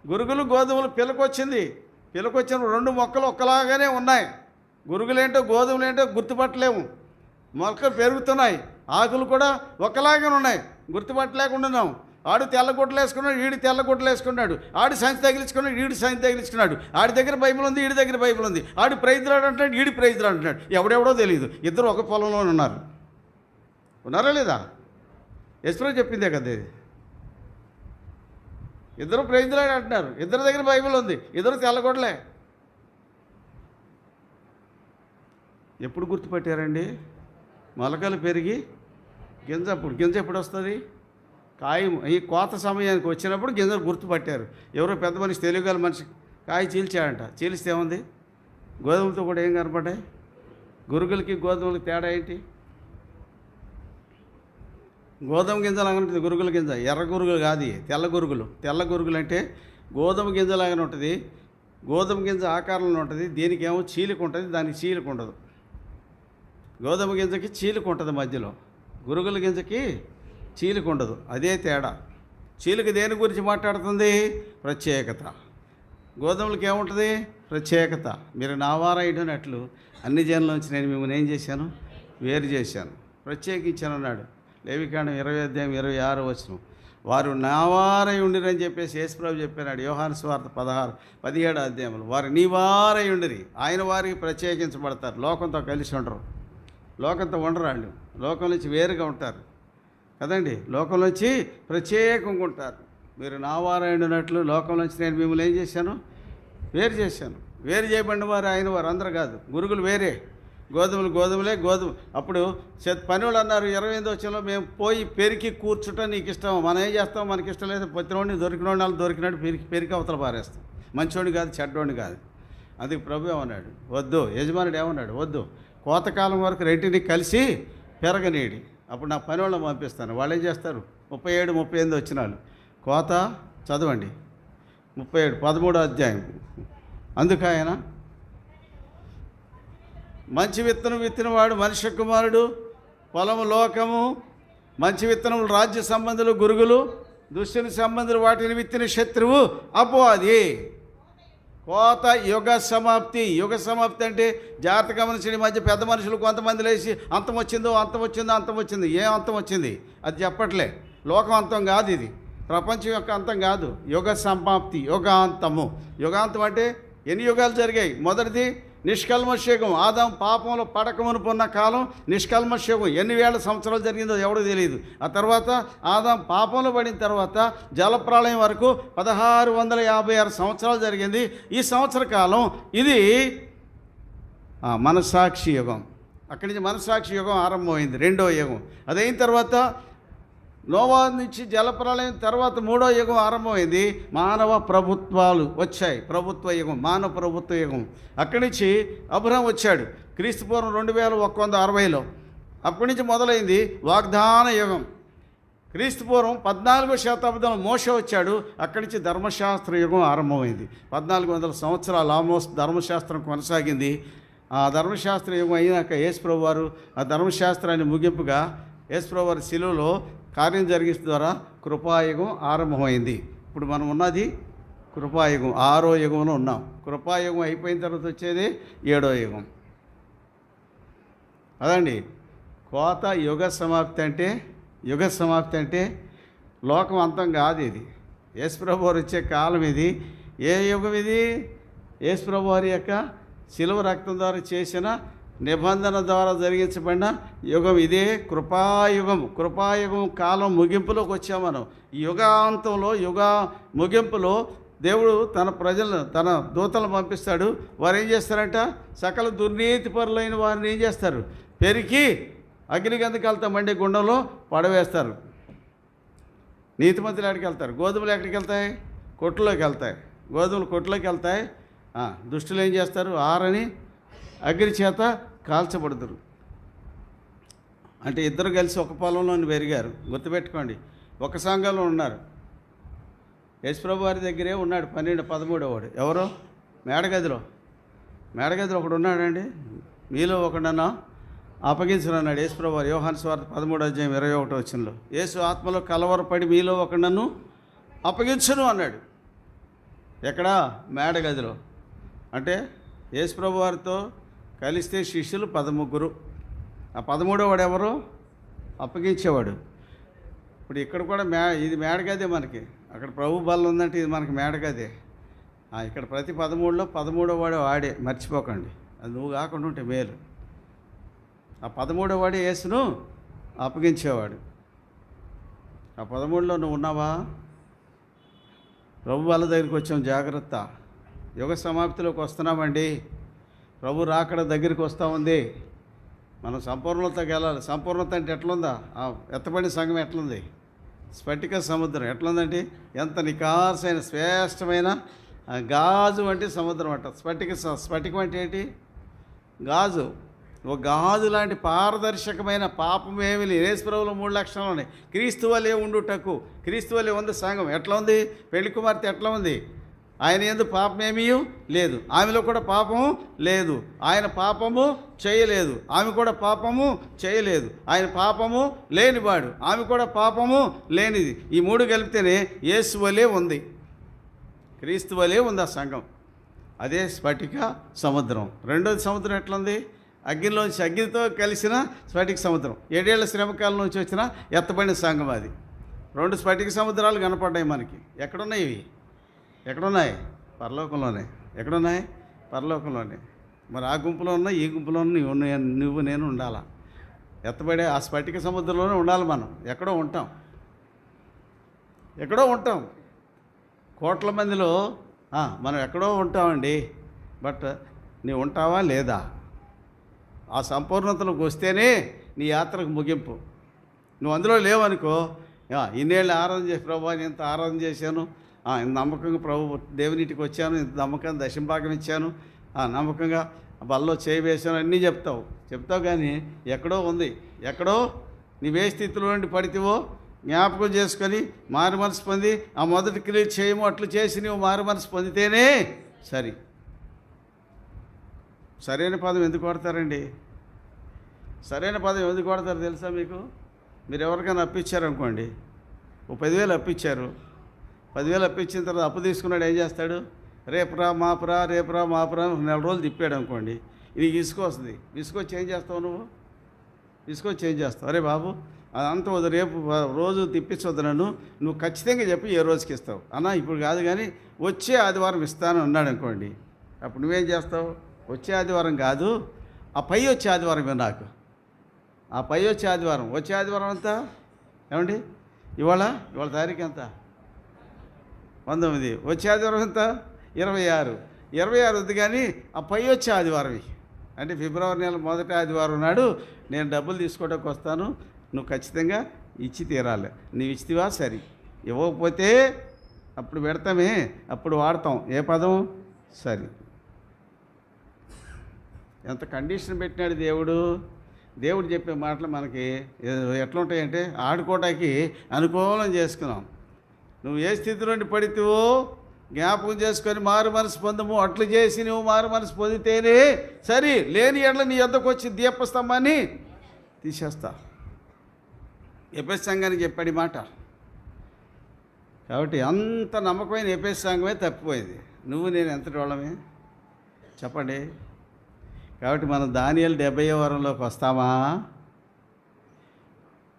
Speaker 1: గురుగులు గోధుమలు పిలకొచ్చింది. పిలకొచ్చిన రెండు మొక్కలు ఒక్కలాగానే ఉన్నాయి. గురుగులేంటో గోధుమలేంటో గుర్తుపట్టలేము. మొక్కలు పెరుగుతున్నాయి, ఆకులు కూడా ఒకలాగానే ఉన్నాయి, గుర్తుపట్టలేకుండాన్నాం. ఆడు తెల్లగుడ్డలు వేసుకున్నాడు, ఈడు తెల్లగుడ్డలు వేసుకున్నాడు. ఆడు సంచి తగిలించుకున్నాడు, ఈడు సంచి తగిలించుకున్నాడు. ఆడి దగ్గర బైబిల్ ఉంది, ఈడి దగ్గర బైబిల్ ఉంది. ఆడు ప్రైజ్లాడు అంటున్నాడు, ఈడి ప్రైజ్లాడు అంటున్నాడు. ఎవడెవడో తెలియదు. ఇద్దరు ఒక పొలంలోనే ఉన్నారు. ఉన్నారా లేదా? యెషయా చెప్పిందే కదా ఇది. ఇద్దరు ప్రైజ్లాడు అంటున్నారు, ఇద్దరి దగ్గర బైబిల్ ఉంది, ఇద్దరు తెల్లగొడలే. ఎప్పుడు గుర్తుపట్టారండి? మొలకలు పెరిగి గింజ ఎప్పుడు వస్తుంది? కాయ ఈ కోత సమయానికి వచ్చినప్పుడు గింజలు గుర్తుపట్టారు. ఎవరో పెద్ద మనిషి, తెలియగల మనిషి కాయ చీల్చాడంట. చీలిస్తే ఏముంది? గోధుమలతో కూడా ఏం కనపడ్డాయి? గురుగులకి గోధుమలకి తేడా ఏంటి? గోధుమ గింజలు లాగానే ఉంటుంది గురుగుల గింజ. ఎర్ర గురుగులు కాదు, తెల్ల గురుగులు. తెల్ల గురుగులు అంటే గోధుమ గింజలాగానే ఉంటుంది. గోధుమ గింజ ఆకారంలో ఉంటుంది. దీనికి ఏమో చీలిక ఉంటుంది, దానికి చీలిక ఉండదు. గోధుమ గింజకి చీలిక ఉంటుంది మధ్యలో, గురుగుల గింజకి చీలిక ఉండదు. అదే తేడా. చీలిక దేని గురించి మాట్లాడుతుంది? ప్రత్యేకత. గోధుమలకి ఏముంటుంది? ప్రత్యేకత. మీరు నా వారైనట్లు అన్ని జనుల నుంచి నేను మిమ్మల్ని ఏం చేశాను? వేరు చేశాను, ప్రత్యేకించాను అన్నాడు. లేవికాండం 20:26 వారు నా వారై ఉండిరని చెప్పేసి యేసుప్రభు చెప్పినాడు. యోహాను సువార్త 17 వారు నీ వారై ఉండిరి. ఆయన వారికి ప్రత్యేకించబడతారు. లోకంతో కలిసి ఉండరు, లోకంతో ఉండరు. వాళ్ళు లోకం నుంచి వేరుగా ఉంటారు కదండి. లోకం నుంచి ప్రత్యేకంగా ఉంటారు. మీరు నా వారై ఉండినట్లు లోకం నుంచి నేను మిమ్మల్ని ఏం చేశాను? వేరు చేశాను. వేరు చేయబడిన వారు ఆయన వారు, అందరూ కాదు. గురుగులు వేరే, గోధుమలే. అప్పుడు పనివాళ్ళు అన్నారు 28 మేము పోయి పెరికి కూర్చుంటా నీకు ఇష్టం. మనం ఏం చేస్తాం? మనకి ఇష్టం లేదు. పొత్తినోడిని దొరికినోడిని వాళ్ళు దొరికినట్టు పెరికి అవతల పారేస్తాం. మంచోడిని కాదు, చెడ్డోడిని కాదు. అందుకు ప్రభు ఏమన్నాడు? వద్దు. యజమానుడు ఏమన్నాడు? వద్దు, కోతకాలం వరకు రెంటిని కలిసి పెరగనీడి, అప్పుడు నా పని వాళ్ళని పంపిస్తాను. వాళ్ళు ఏం చేస్తారు? 37, 38 కోత చదవండి. 37 13 అందుకు ఆయన మంచి విత్తనం విత్తినవాడు మనుష్య కుమారుడు, పొలము లోకము, మంచి విత్తనములు రాజ్య సంబంధులు, గురుగులు దుష్టుని సంబంధులు, వాటిని విత్తిన శత్రువు అపవాది. కోత యుగ సమాప్తి. యుగ సమాప్తి అంటే జాగ్రత్తగా మనుషుని మధ్య పెద్ద మనుషులు కొంతమంది లేచి అంతం వచ్చింది. ఏం అంతం వచ్చింది? అది చెప్పట్లే. లోకం అంతం కాదు, ఇది ప్రపంచం యొక్క అంతం కాదు. యుగ సమాప్తి, యుగాంతము. యుగాంతం అంటే ఎన్ని యుగాలు జరిగాయి? మొదటిది నిష్కల్మషయుగం. ఆదాం పాపంలో పడకమునుకున్న కాలం నిష్కల్మషయుగం. ఎన్ని వేల సంవత్సరాలు జరిగిందో ఎవడో తెలియదు. ఆ తర్వాత ఆదాం పాపంలో పడిన తర్వాత జలప్రళయం వరకు 1656 సంవత్సరాలు జరిగింది. ఈ సంవత్సర కాలం ఇది మనస్సాక్షి యుగం. అక్కడి నుంచి మనస్సాక్షి యుగం ఆరంభమైంది, రెండో యుగం. అదైన తర్వాత నోవా నుంచి జలప్రళయం తర్వాత మూడో యుగం ఆరంభమైంది. మానవ ప్రభుత్వాలు వచ్చాయి, ప్రభుత్వ యుగం, మానవ ప్రభుత్వ యుగం. అక్కడి నుంచి అబ్రహాం వచ్చాడు క్రీస్తుపూర్వం 2160. అప్పటి నుంచి మొదలైంది వాగ్దాన యుగం. క్రీస్తుపూర్వం 14వ శతాబ్దంలో మోషే వచ్చాడు. అక్కడి నుంచి ధర్మశాస్త్ర యుగం ఆరంభమైంది. 1400 సంవత్సరాలు ఆల్మోస్ట్ ధర్మశాస్త్రం కొనసాగింది. ఆ ధర్మశాస్త్ర యుగం అయినాక యేసుప్రభు వారు ఆ ధర్మశాస్త్రాన్ని ముగింపుగా యేసుప్రభు వారి శిలువలో కార్యం జరిగించడం ద్వారా కృపాయుగం ఆరంభమైంది. ఇప్పుడు మనం ఉన్నది కృపాయుగం, 6వ యుగంలో ఉన్నాం. కృపాయుగం అయిపోయిన తర్వాత వచ్చేది 7వ యుగం. అదండి కోత. యుగ సమాప్తి అంటే లోకం అంతం కాదు. ఇది యేసుప్రభు వారు వచ్చే కాలం ఇది. ఏ యుగం ఇది? యేసుప్రభు వారి యొక్క శిలువ రక్తం ద్వారా చేసిన నిబంధన ద్వారా జరిగించబడిన యుగం ఇదే కృపాయుగం. కృపాయుగం కాలం ముగింపులోకి వచ్చాం మనం. ఈ యుగాంతంలో, యుగ ముగింపులో దేవుడు తన ప్రజలను, తన దూతలను పంపిస్తాడు. వారు ఏం చేస్తారంట? సకల దుర్నీతి పరులైన వారిని ఏం చేస్తారు? పెరికి అగ్నిగంధకాలతో మండే గుండంలో పడవేస్తారు. నీతిమంతులు ఎక్కడికి వెళ్తారు? గోధుమలు ఎక్కడికి వెళ్తాయి? కొట్టులోకి వెళ్తాయి. గోధుమలు కొట్టులోకి వెళ్తాయి. దుష్టులు ఏం చేస్తారు? ఆరని అగ్ని చేత కాల్చబడుతురు. అంటే ఇద్దరు కలిసి ఒక పొలంలో పెరిగారు. గుర్తుపెట్టుకోండి, ఒక సంఘంలో ఉన్నారు. యేసుప్రభు వారి దగ్గరే ఉన్నాడు 13వ వాడు. ఎవరు? మేడగదిలో ఒకడు ఉన్నాడండి. మీలో ఒకడన్నా అప్పగించనన్నాడు యేసుప్రభు వారు. యోహాను సువార్త 13:21 యేసు ఆత్మలో కలవరపడి మీలో ఒకడను అప్పగించును అన్నాడు. ఎక్కడ? మేడగదిలో. అంటే యేసుప్రభు వారితో కలిస్తే శిష్యులు 13. ఆ 13వ వాడు ఎవరు? అప్పగించేవాడు. ఇప్పుడు ఇక్కడ కూడా ఇది మేడగదే మనకి. అక్కడ ప్రభు బల్ల ఉందంటే ఇది మనకి మేడగదే. ఇక్కడ ప్రతి 13లో 13వ వాడు వాడే, మర్చిపోకండి. అది నువ్వు కాకుండా ఉంటే మేలు. ఆ 13వ వాడే యేసును అప్పగించేవాడు. ఆ 13లో నువ్వు ఉన్నావా? ప్రభు వాళ్ళ దగ్గరికి వచ్చాం, జాగ్రత్త. యుగ సమాప్తిలోకి వస్తున్నామండి. ప్రభు రాకడ దగ్గరికి వస్తూ ఉంది. మనం సంపూర్ణతకి వెళ్ళాలి. సంపూర్ణత అంటే ఎట్లుందా? ఎత్తబడిన సంఘం ఎట్లుంది? స్ఫటిక సముద్రం ఎట్లుందండి? ఎంత నికార్సైన శ్రేష్టమైన గాజు వంటి సముద్రం అంట. స్ఫటికం అంటే ఏంటి? గాజు. ఒక గాజు లాంటి పారదర్శకమైన, పాపం ఏమి లేదు. యేసుప్రభువులో 3 లక్షణాలు ఉన్నాయి. క్రీస్తు వలె ఉండుటకు. క్రీస్తు వలె ఉంది సంఘం. ఎట్లా ఉంది? పెళ్లి కుమార్తె ఎట్లా ఉంది? ఆయన యందు పాపమేమీ లేదు, ఆమెలో కూడా పాపము లేదు. ఆయన పాపము చేయలేదు, ఆమె కూడా పాపము చేయలేదు. ఆయన పాపము లేనివాడు, ఆమె కూడా పాపము లేనిది. ఈ 3 కలిపితేనే యేసు వలె ఉంది, క్రీస్తు వలె ఉంది ఆ సంఘం. అదే స్ఫటిక సముద్రం. రెండోది సముద్రం ఎట్లుంది? అగ్నితో కలిసిన స్ఫటిక సముద్రం. 7 ఏళ్ల శ్రమకాలం నుంచి వచ్చిన ఎత్తబడిన సంఘం అది. 2 స్ఫటిక సముద్రాలు కనపడ్డాయి మనకి. ఎక్కడున్నాయి ఇవి? ఎక్కడున్నాయి? పరలోకంలోనే. ఎక్కడున్నాయి? పరలోకంలోనే. మరి ఆ గుంపులో ఉన్న, ఈ గుంపులో ఉన్న నువ్వు నేను ఉండాలా? ఎత్తబడే ఆ స్ఫటిక సముద్రంలోనే ఉండాలి మనం. ఎక్కడో ఉంటాం. కోట్ల మందిలో మనం ఎక్కడో ఉంటామండి. బట్ నీవు ఉంటావా లేదా? ఆ సంపూర్ణతలోకి వస్తేనే నీ యాత్రకు ముగింపు. నువ్వు అందులో లేవనుకో, ఇన్నేళ్ళు ఆరాధన చేసి ప్రభు నేను ఇంత ఆరాధన చేశాను, ఇంత నమ్మకంగా ప్రభు దేవునిటికి వచ్చాను, ఇంత నమ్మకంగా దశంభాగం ఇచ్చాను, నమ్మకంగా బల్లో చేయి వేశాను అన్నీ చెప్తావు కానీ ఎక్కడో ఉంది. ఎక్కడో నీవే స్థితిలో నుండి పడితేవో జ్ఞాపకం చేసుకొని మారు మనసు పొంది ఆ మొదటి క్రియ చేయము అట్లు చేసి నువ్వు మారు మనసు పొందితేనే సరి. సరైన పదం ఎందుకు వాడతారండి? సరైన పదం ఎందుకు వాడతారు తెలుసా మీకు? మీరు ఎవరికైనా అప్పించారనుకోండి, 10,000 అప్పించారు. 10,000 అప్పించిన తర్వాత అప్పు తీసుకున్నాడు, ఏం చేస్తాడు? రేపురా మాపురా నెల రోజులు తిప్పాడు అనుకోండి, ఇది వస్తుంది. విసుకొచ్చి ఏం చేస్తావు నువ్వు? అరే బాబు అదంతా వద్దు, రేపు రోజు తిప్పించవద్దు నన్ను, నువ్వు ఖచ్చితంగా చెప్పి ఏ రోజుకి ఇస్తావు అన్నా, ఇప్పుడు కాదు కానీ వచ్చే ఆదివారం ఇస్తాను అన్నాడు అనుకోండి. అప్పుడు నువ్వేం చేస్తావు? వచ్చే ఆదివారం కాదు, ఆ పై వచ్చే ఆదివారం నాకు, ఆ పై వచ్చే ఆదివారం అంతా ఏమండి? ఇవాళ తారీఖు ఎంత? 19. వచ్చే ఆదివారం ఎంత? 26 వద్దు కానీ ఆ పై వచ్చే ఆదివారం అంటే ఫిబ్రవరి నెల మొదటి ఆదివారం నాడు నేను డబ్బులు తీసుకోవడానికి వస్తాను, నువ్వు ఖచ్చితంగా ఇచ్చి తీరాలి. నీవు ఇచ్చివా సరి, ఇవ్వకపోతే అప్పుడు పెడతామే, అప్పుడు వాడతాం. ఏ పదం? సరి. ఎంత కండిషన్ పెట్టినాడు దేవుడు చెప్పే మాటలు మనకి ఎట్లా ఉంటాయంటే ఆడుకోవటానికి అనుకూలం చేసుకున్నాం. నువ్వు ఏ స్థితిలో పడితేవో జ్ఞాపకం చేసుకొని మారు మనసు పొందము, అట్లు చేసి నువ్వు మారు మనసు పొందితేనే సరి. లేని ఎడ్ల నీ వద్దకు వచ్చి దీపస్తంభాన్ని తీసేస్తా. ఎఫెసు సంఘానికి చెప్పాడు మాట. కాబట్టి అంత నమ్మకమైన ఎఫెసు సంఘమే తప్పిపోయింది. నువ్వు నేను ఎంతటి వాళ్ళమే చెప్పండి. కాబట్టి మనం దానియేలు 70వ వరంలోకి వస్తామా?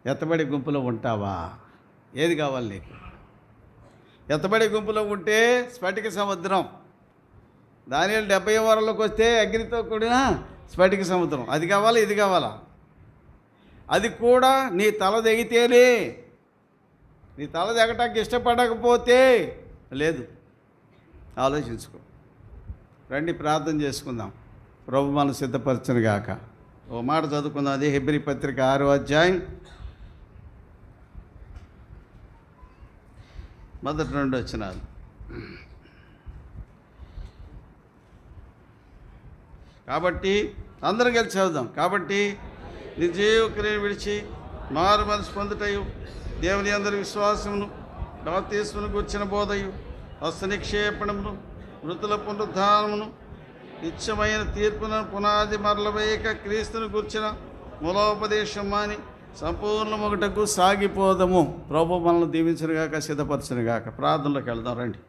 Speaker 1: ఎత్తబడి గుంపులో ఉంటావా? ఏది కావాలి నీకు? ఎత్తబడి గుంపులో ఉంటే స్ఫటిక సముద్రం. దానియేలు 70వ వరంలోకి వస్తే అగ్నితో కూడిన స్ఫటిక సముద్రం. అది కావాలా, ఇది కావాలా? అది కూడా నీ తల దిగితేనే. నీ తల దిగటానికి ఇష్టపడకపోతే లేదు. ఆలోచించుకో. రండి ప్రార్థన చేసుకుందాం. ప్రభు మనం సిద్ధపరచను గాక. ఓ మాట చదువుకుందాం. అది హెబ్రీ పత్రిక 6వ అధ్యాయం మొదటి 2 వచనాలు. కాబట్టి అందరం కలిసి చదువుదాం. కాబట్టి నిర్జీవ క్రియను విడిచి మారు మనసు పొందుటయు, దేవుని అందరి విశ్వాసమును, బాప్తిస్మమును గూర్చిన బోధయు, హస్త నిక్షేపణమును, మృతుల పునరుద్ధానమును, నిత్యమైన తీర్పును పునాది మరలవేయక క్రీస్తును గూర్చిన మూలోపదేశం మాని సంపూర్ణమొకటకు సాగిపోదము. ప్రభు మనల్ని దీవించనుగాక, సిద్ధపరచునుగాక. ప్రార్థనలోకి వెళ్దాం రండి.